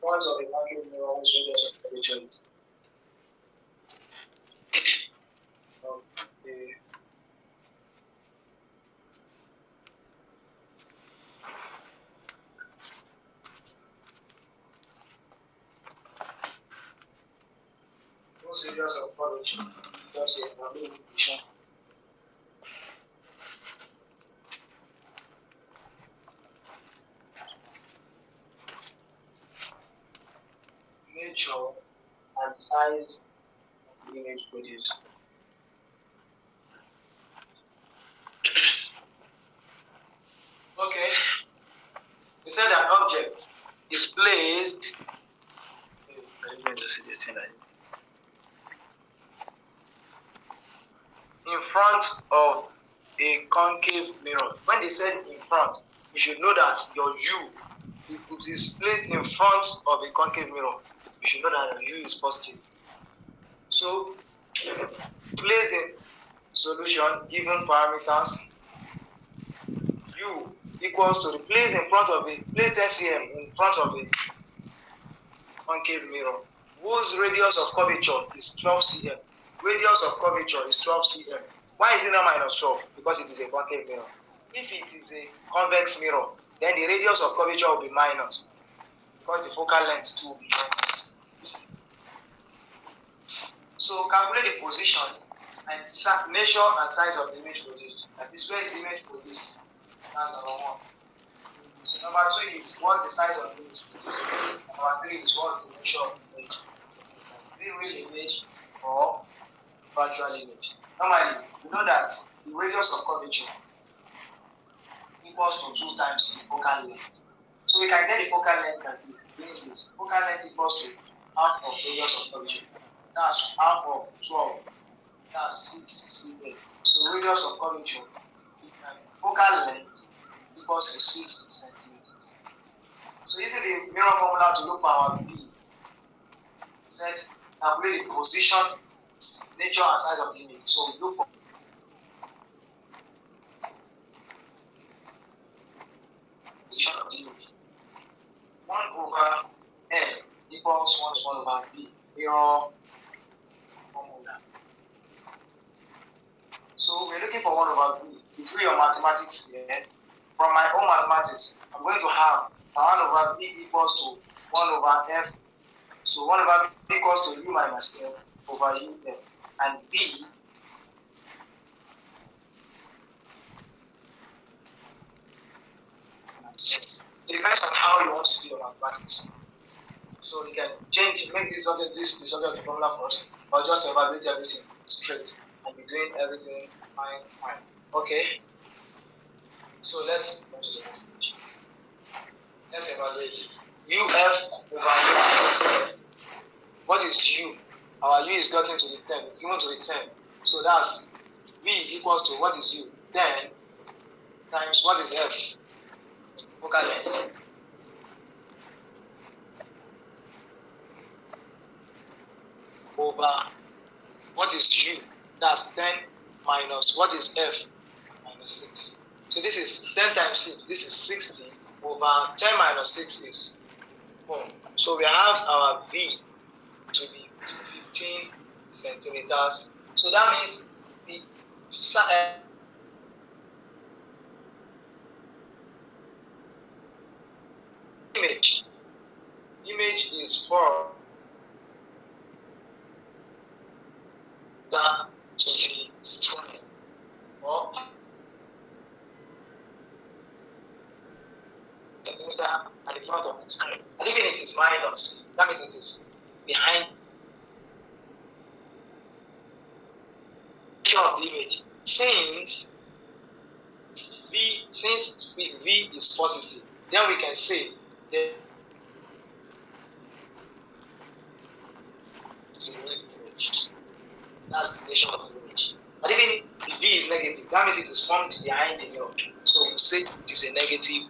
Front of the concave mirror is radius of curvature is. Okay. Those radius of curvature just a condition. Nature and size of the image produced. Okay. We said an object is placed. I'm going to see this thing in front of a concave mirror. When they said in front, you should know that your U, if it is placed in front of a concave mirror, you should know that your U is positive. So, place the solution given parameters. U equals to the place in front of it, place 10 cm in front of a concave mirror, whose radius of curvature is 12 cm. Radius of curvature is 12 cm. Why is it not minus 12? Because it is a concave mirror. If it is a convex mirror, then the radius of curvature will be minus, because the focal length too will be minus. So calculate the position and nature and size of the image produced. That is, where is the image produced? That's number 1. So number 2 is, what's the size of the image produced? Number 3 is, what's the nature of the image? Is it real image or virtual image? Normally, we know that the radius of curvature equals to 2 times the focal length. So we can get the focal length like this. This focal length equals to half of radius of curvature. That's half of 12. That's 6 cm. So radius of curvature, focal length equals to 6 centimeters. So using the mirror formula to look for our B, we said calculate the position, nature and size of the image. So we look for position of the image. 1 over F equals 1 over B. Mirror formula. So we're looking for 1 over B. If we are mathematics here, from my own mathematics, I'm going to have 1 over B equals to 1 over F. So 1 over B equals to U minus F over UF. And B it depends on how you want to do your mathematics. So you can change, make this object the formula first, or just evaluate everything straight and be doing everything fine. Okay. So let's go to the next page. Let's evaluate. UF over UF. What is U? Our U is gotten to the 10. It's given to the 10. So that's V equals to what is U? 10 times what is F? Focal length. Over What is U? That's 10 minus, what is F? Minus 6. So this is 10 times 6. This is 60 over 10 minus 6 is 4. So we have our V to be 15 centimeters. So that means the image is 4 that to be square or centimeter at the front of the screen. And even it is minus, that means it is behind of the image. Since V is positive, then we can say that it's a real image. That's the definition of the image. But even if V is negative, that means it is formed behind the mirror. So we say it is a negative.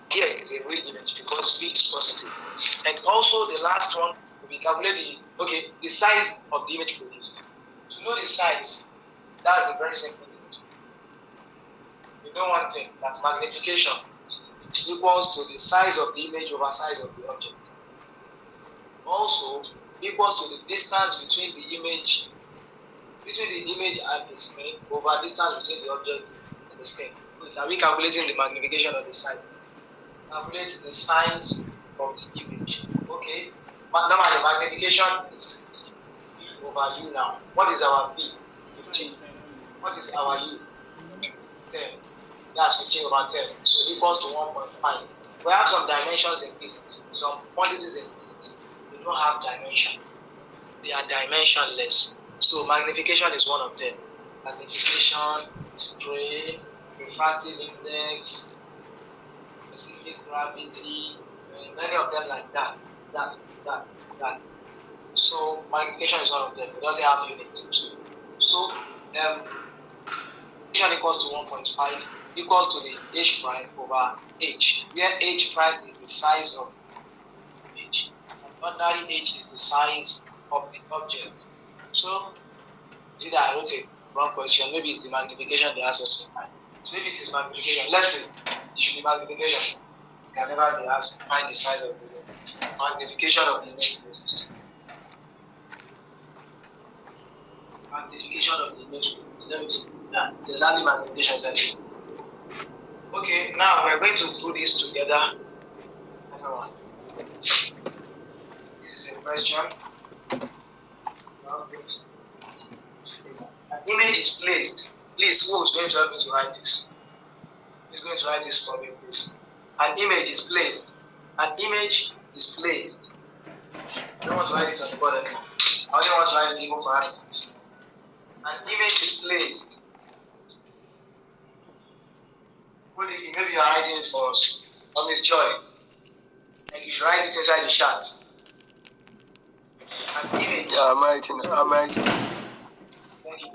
Here it is a real image because V is positive. And also the last one, we calculate the size of the image produced. To know the size, that's a very simple thing. We know one thing, that magnification equals to the size of the image over size of the object. Also equals to the distance between the image and the screen over distance between the object and the screen. Are we calculating the magnification of the size? Calculate the size of the image. Okay. But normally magnification is V over U now. What is our V? 15. What is our U? 10. That's 15 over 10. So equals to 1.5. We have some dimensions in physics, some quantities in physics. We don't have dimension. They are dimensionless. So magnification is one of them. Magnification, strain, refractive index, specific gravity, many of them like that. That. So magnification is one of them. It doesn't have units too. So magnification equals to 1.5 equals to the h prime over h, where h prime is the size of h, and ordinary h is the size of the object. So either I wrote a wrong question, maybe it's the magnification they asked us to find. So if it is magnification, let's say it should be magnification. It can never be asked to find the size of the image. Magnification of the image produced. Magnification of the image produced. It's exactly magnification exactly. Okay, now we're going to do this together. Everyone. This is a question. An image is placed. Please, who is going to help me to write this? Who's going to write this for me, please? An image is placed. An image is placed. I don't want to write it on the board anymore. I only want to write it even for parameters. An image is placed. Maybe you're writing it for us. On Miss Joy. And you should write it inside the chat. An image. Yeah, I'm writing. Thank you.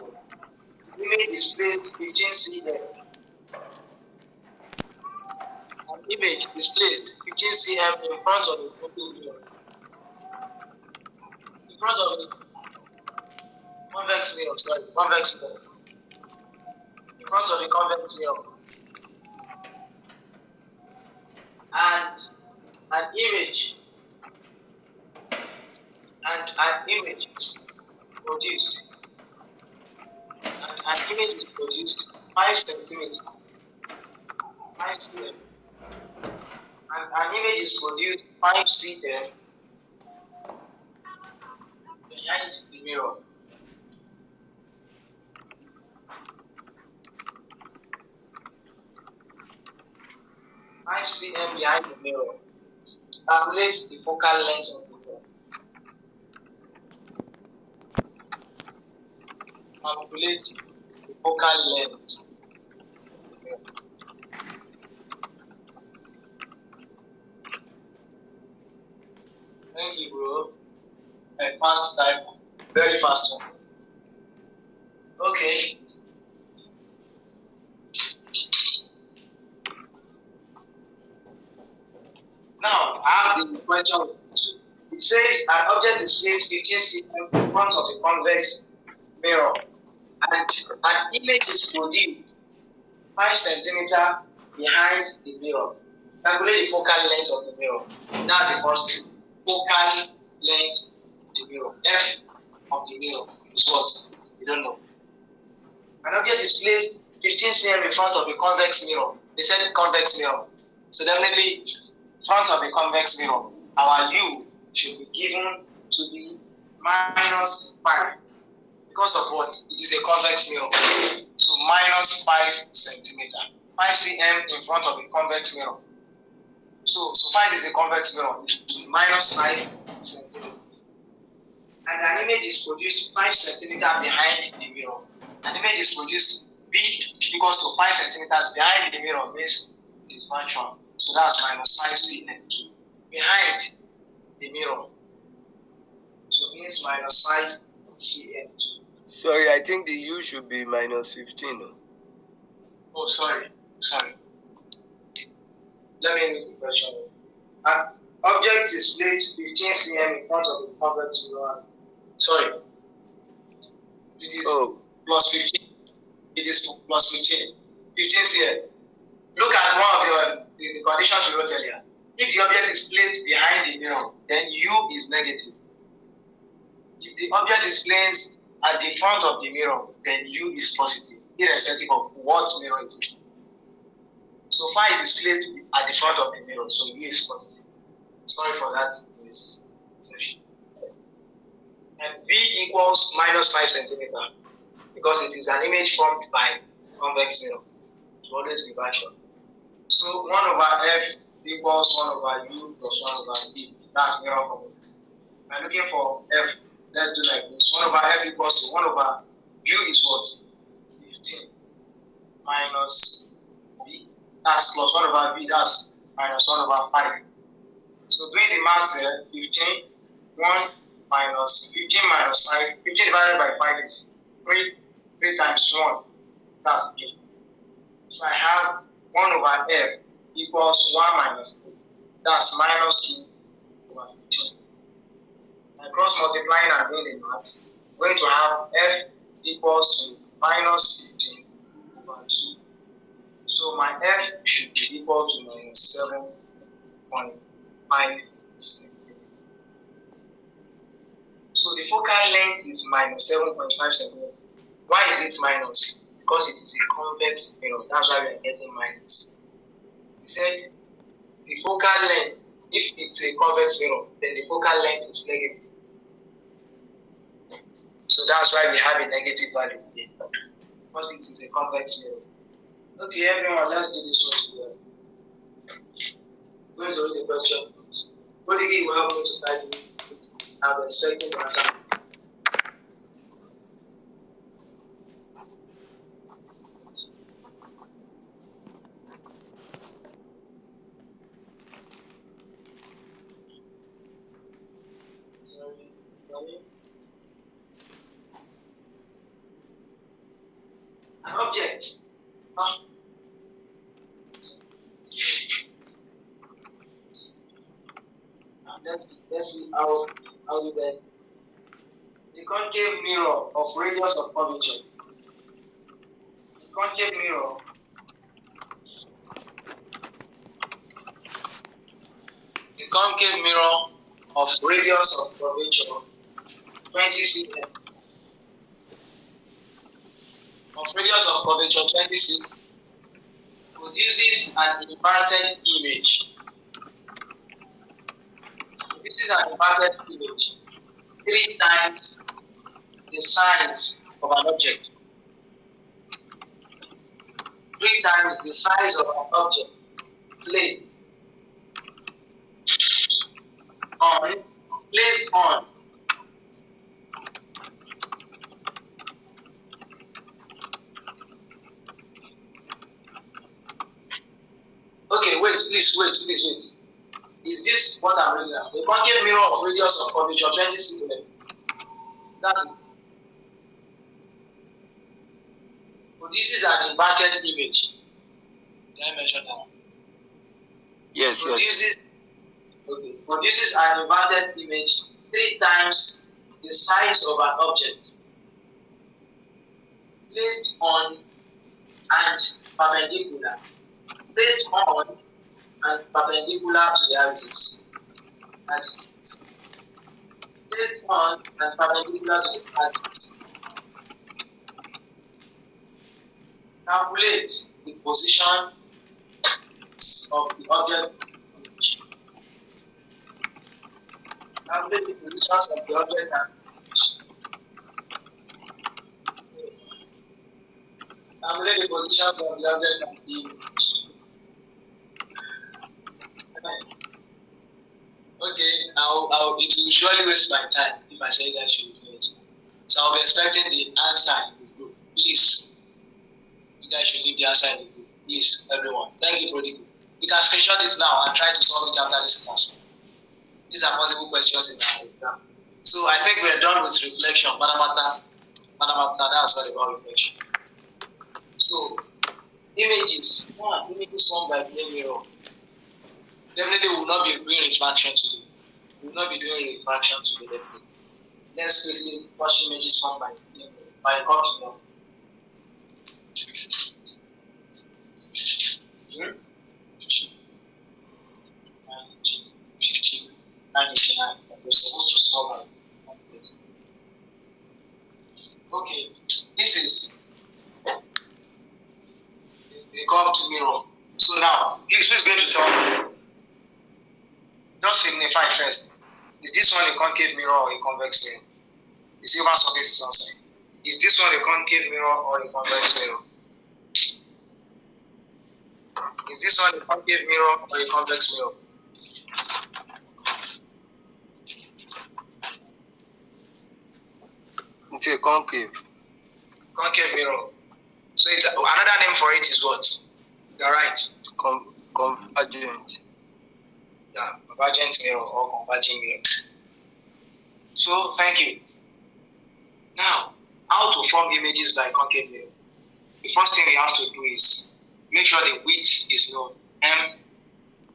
Image is placed 15 cm. An image is placed 15 cm in front of the focal mirror. In front of the convex mirror, convex mirror. In front of the convex mirror. And an image is produced. And an image is produced 5 centimeters. 5 cm. And an image is produced 5 cm behind the mirror. cm behind the mirror. Calculate the focal length of the mirror. Calculate the focal length. Thank you, bro. A fast type. Very fast one. Okay. Now, I have the question. It says an object is placed 15 cm in front of a convex mirror and an image is produced 5 centimeters behind the mirror. Calculate the focal length of the mirror. That's the first thing. Focal length of the mirror. F of the mirror is what? You don't know. An object is placed 15 cm in front of a convex mirror. They said convex mirror. So definitely, front of a convex mirror, our U should be given to be minus 5. Because of what? It is a convex mirror. So minus 5 centimeter. 5 cm in front of a convex mirror. So 5 is a convex mirror. It should be minus 5 centimeters. And an image is produced 5 centimeters behind the mirror. An image is produced B equals to 5 centimeters behind the mirror means it is virtual. So that's minus 5 cm behind the mirror. So it means minus 5 cm. Sorry, I think the U should be minus 15. No? Oh, sorry. Let me read the question. An object is placed 15 cm in front of the convex mirror. Sorry. It is plus 15. It is plus 15. 15 cm. Look at one of the conditions we wrote earlier. If the object is placed behind the mirror, then U is negative. If the object is placed at the front of the mirror, then U is positive, irrespective of what mirror it is. So 5 is placed at the front of the mirror, so U is positive. Sorry for that misconception. And V equals minus 5 centimeters because it is an image formed by convex mirror. It will always be virtual. So 1 over F equals 1 over U plus 1 over V. That's mirror formula. We're looking for F. Let's do like this. 1 over F equals to 1 over U is what? 15 minus V. That's plus 1 over V. That's minus 1 over 5. So doing the math here, 15, 1 minus 15 minus 5. 15 divided by 5 is 3. 3 times 1. That's 8. So I have 1 over F equals 1 minus 3. That's minus 2 over 15. And cross multiplying and doing the maths, we're going to have F equals to minus 15 over 2. So my F should be equal to minus 7.5 centimeters. So the focal length is minus 7.5 centimeters. Why is it minus? Because it is a convex mirror. That's why we are getting minus. He said the focal length, if it's a convex mirror, then the focal length is negative. So that's why we have a negative value here. Because it is a convex mirror. Okay, everyone, let's do this one together. Going to read the question. What did you help me to type it? I'm expecting to answer. Sorry. An object. Let's see how you guys. The concave mirror of radius of curvature. The concave mirror. The concave mirror of radius of curvature 20 cm. Of radius of curvature 20 cm produces an inverted image. Produces an inverted image 3 times the size of an object. 3 times the size of an object placed on okay, wait. Is this what I'm reading now? The concave mirror of radius of curvature 20 cm. That's it. Produces an inverted image. Can I mention that? Yes. Okay, produces an inverted image 3 times the size of an object placed on and perpendicular. Placed on and perpendicular to the axis. That's placed on and perpendicular to the axis. Calculate the position of the object. Calculate the positions of the object and calculate the positions of the object and the image. Okay, it will surely waste my time if I say that you will do it. So I'll be expecting the answer in the group. Please, you guys should leave the answer in the group. Please, everyone. Thank you, Prodigy. You can screenshot it now and try to solve it after this class. These are possible questions in our exam. So I think we're done with reflection. Manamata, that's all about reflection. So, images formed by plane mirror. Definitely we will not be doing refraction today. We will not be doing refraction today, definitely. Let's quickly watch images formed by Concave. We're supposed to solve it. Okay, this is a curved mirror. So now, please, who's going to tell me? Just signify first. Is this one a concave mirror or a convex mirror? The silver surface is outside. Is this one a concave mirror or a convex mirror? Is this one a concave mirror or a convex mirror? It's a concave. Concave mirror. So it's another name for it is what? You're right. Convergent. Yeah, convergent mirror or converging mirror. So thank you. Now, how to form images by concave mirror? The first thing we have to do is make sure the width is known. M,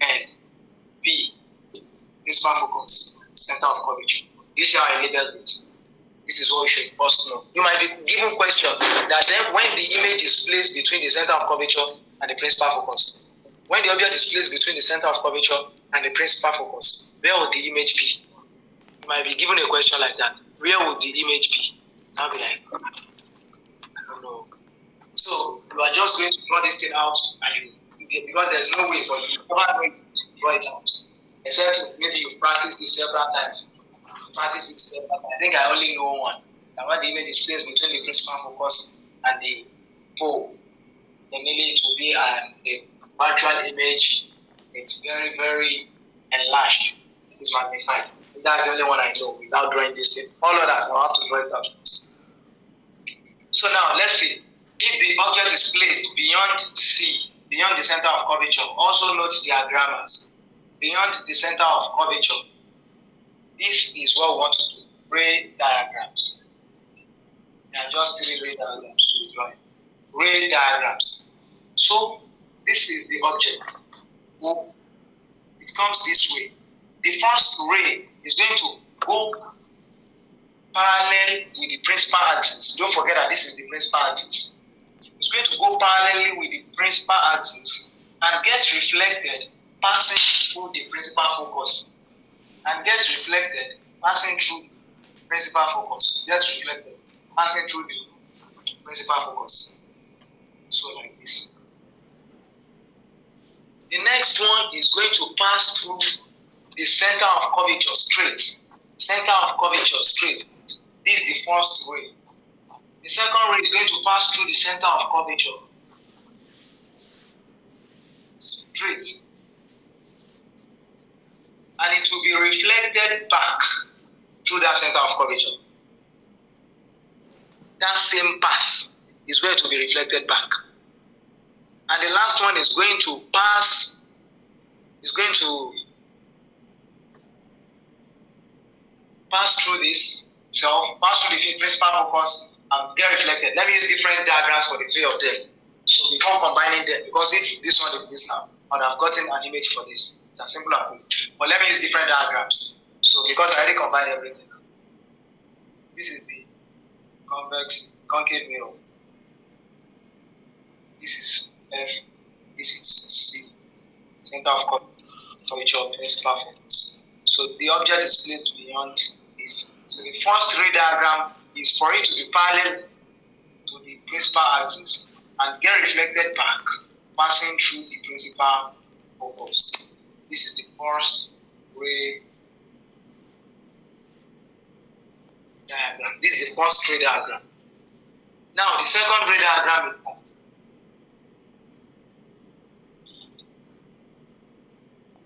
N, P, principal focus, center of curvature. You see how I labeled it. This is what you should first know. You might be given a question that then when the image is placed between the center of curvature and the principal focus, when the object is placed between the center of curvature and the principal focus, where would the image be? You might be given a question like that. Where would the image be? I'll be like, I don't know. So you are just going to draw this thing out, and because there's no way for you to draw it out, except maybe you practice this several times. I think I only know one. And when the image is placed between the principal focus and the pole, then maybe it will be a virtual image. It's very, very enlarged. It is magnified. That's the only one I know without drawing this thing. All others, I'll have to draw it out. So now, let's see. If the object is placed beyond C, beyond the center of curvature, also note diagrammers. Beyond the center of curvature, this is what we want to do. Ray diagrams. There are just 3 ray diagrams to be drawn. Ray diagrams. So this is the object. Oh, it comes this way. The first ray is going to go parallel with the principal axis. Don't forget that this is the principal axis. It's going to go parallelly with the principal axis and get reflected passing through the principal focus. And gets reflected passing through the principal focus. Gets reflected passing through the principal focus. So like this. The next one is going to pass through the center of curvature straight. Center of curvature straight. This is the first ray. The second ray is going to pass through the center of curvature straight. And it will be reflected back through that center of curvature. That same path is where it will be reflected back. And the last one is going to pass through this self, pass through the principal focus and get reflected. Let me use different diagrams for the 3 of them. So before combining them, because if this one is this now, I would have gotten an image for this. It's as simple as this. But let me use different diagrams. So because I already combined everything. This is the convex concave mirror. This is F. This is C. Center of curvature of principal focus. So the object is placed beyond this. So the first ray diagram is for it to be parallel to the principal axis and get reflected back, passing through the principal focus. This is the first ray diagram. This is the first ray diagram. Now the second ray diagram is that.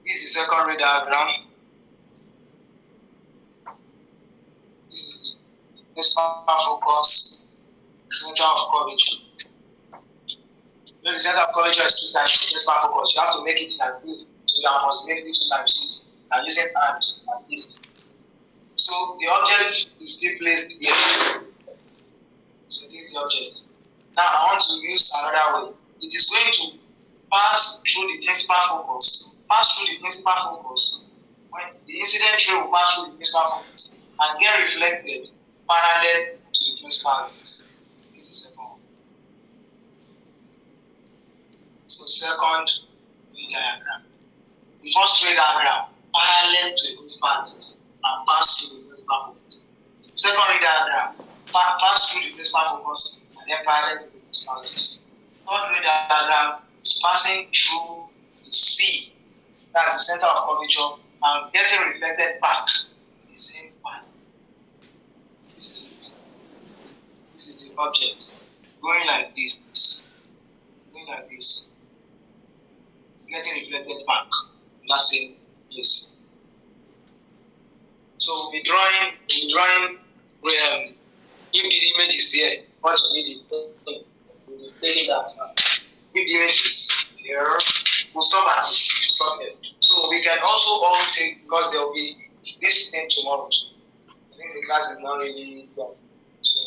This is the second ray diagram. This is the principal focus, center of curvature. When the center of curvature is 2 times the principal focus, you have to make it like this. So you must make it 2 times 6 and using hand like this. So the object is still placed here. So this is the object. Now I want to use another way. It is going to pass through the principal focus. Pass through the principal focus. When the incident ray will pass through the principal focus and get reflected parallel to the principal axis. This is the second one. So second ray diagram. The first ray diagram parallel to the principal axis and pass through the principal focus. Second ray diagram pass through the principal focus and then parallel to the principal axis. Third ray diagram is passing through the C. That's the center of curvature and getting reflected back in the same path. This is it. This is the object. Going like this. Going like this. Getting reflected back in that same place. So we'll be drawing if the image is here, what we need is we'll be taking that now. If the image is here, we'll stop at this. Stop here. So we can also all take, because there will be this thing tomorrow. I think the class is not really done. So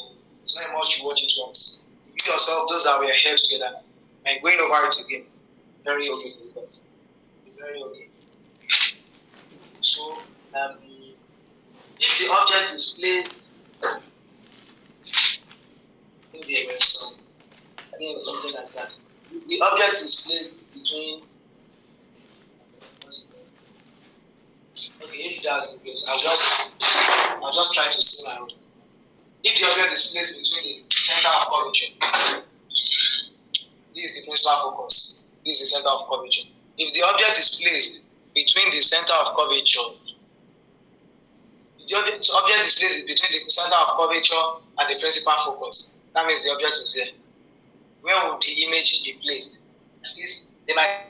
it's not much you watch it once. You yourself, those that were here together, and going over it again. Very okay with that. Very okay. So if the object is placed maybe I think it's something like that. If the object is placed between if that's the case, I'll just try to see my own. If the object is placed between the center of curvature, this is the principal focus. This is the center of curvature. If the object is placed between the center of curvature, the object is placed between the center of curvature and the principal focus. That means the object is here. Where would the image be placed? At least they might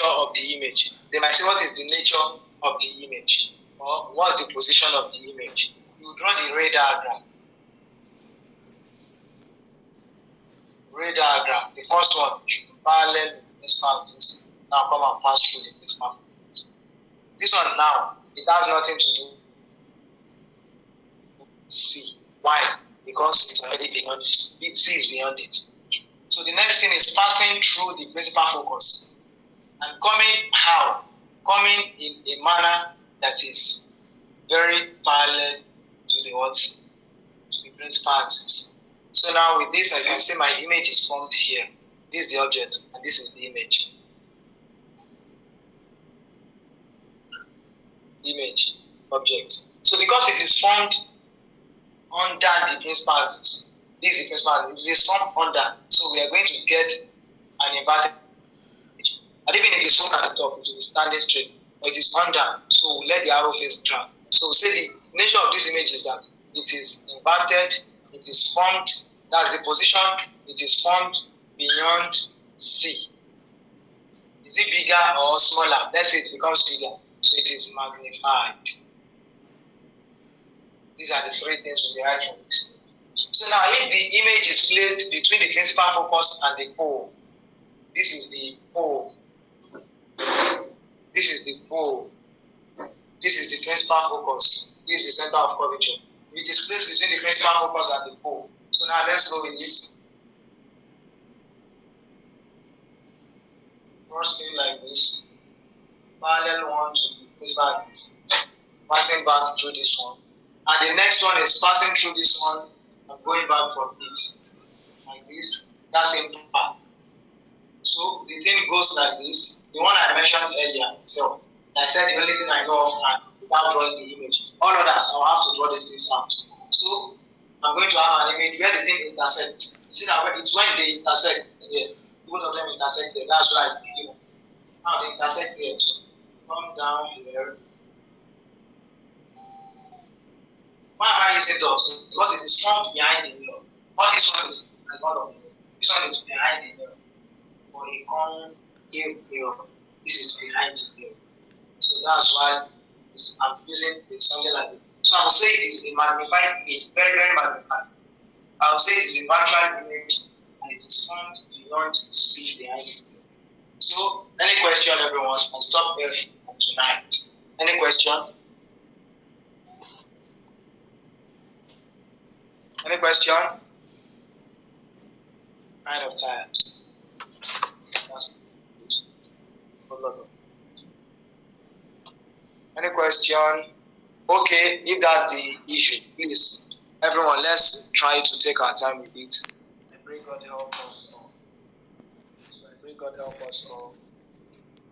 of the image. They might say what is the nature of the image or what's the position of the image. You draw the ray diagram. Ray diagram. The first one should be parallel with this axis. Now come and pass through the principal focus. This one now, it has nothing to do with C. Why? Because it's already beyond it. C is beyond it. So the next thing is passing through the principal focus. And coming how? Coming in a manner that is very parallel to the what? To the principal axis. So now with this, I can say my image is formed here. This is the object, and this is the image. Image, object. So because it is formed under the principal axis, this is the principal axis. It is formed under, so we are going to get an inverted image. And even if it is formed at the top, it will be standing straight. But it is under, so we let the arrow face down. So say the nature of this image is that it is inverted, it is formed, that's the position, it is formed beyond C. Is it bigger or smaller? Let's say it becomes bigger, so it is magnified. These are the three things we derive from it. So now if the image is placed between the principal focus and the pole, this is the pole. This is the pole. This is the principal focus. This is the center of curvature. It is placed between the principal focus and the pole. So now let's go with this. First thing like this. parallel one to the principal axis, passing back through this one. And the next one is passing through this one and going back from it, like this, that same path. So the thing goes like this. The one I mentioned earlier, so I said the only thing I know of and without drawing the image. All others, I'll have to draw these things out. So I'm going to have an image where the thing intersects. See that it's when they intersect here. Both of them intersect here. That's why now they intersect here. So come down here. Why am I using dots? Because it is formed behind the mirror. All this one is in front of the mirror. This one is behind the mirror. For a concave mirror, this is behind the mirror. So that's why I'm using something like this. So I will say it is a magnified image, very, very magnified. I will say it is a virtual image and it is formed beyond see behind the mirror. So, any question, everyone? I'll stop here for tonight. Any question? Any question? Kind of tired. That's a lot of. Any question? Okay, if that's the issue, please, everyone, let's try to take our time with it. I pray God help us all. So I pray God help us all.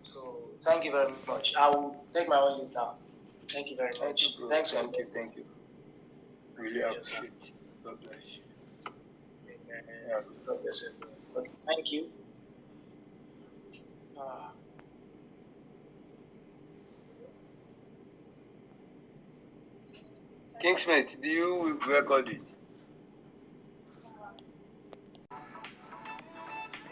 So thank you very much. I will take my own leave now. Thank you very much. Thanks. Thank you. Really appreciate it. God bless you. Yeah, God bless you. Okay, thank you. Kingsmate, do you record it?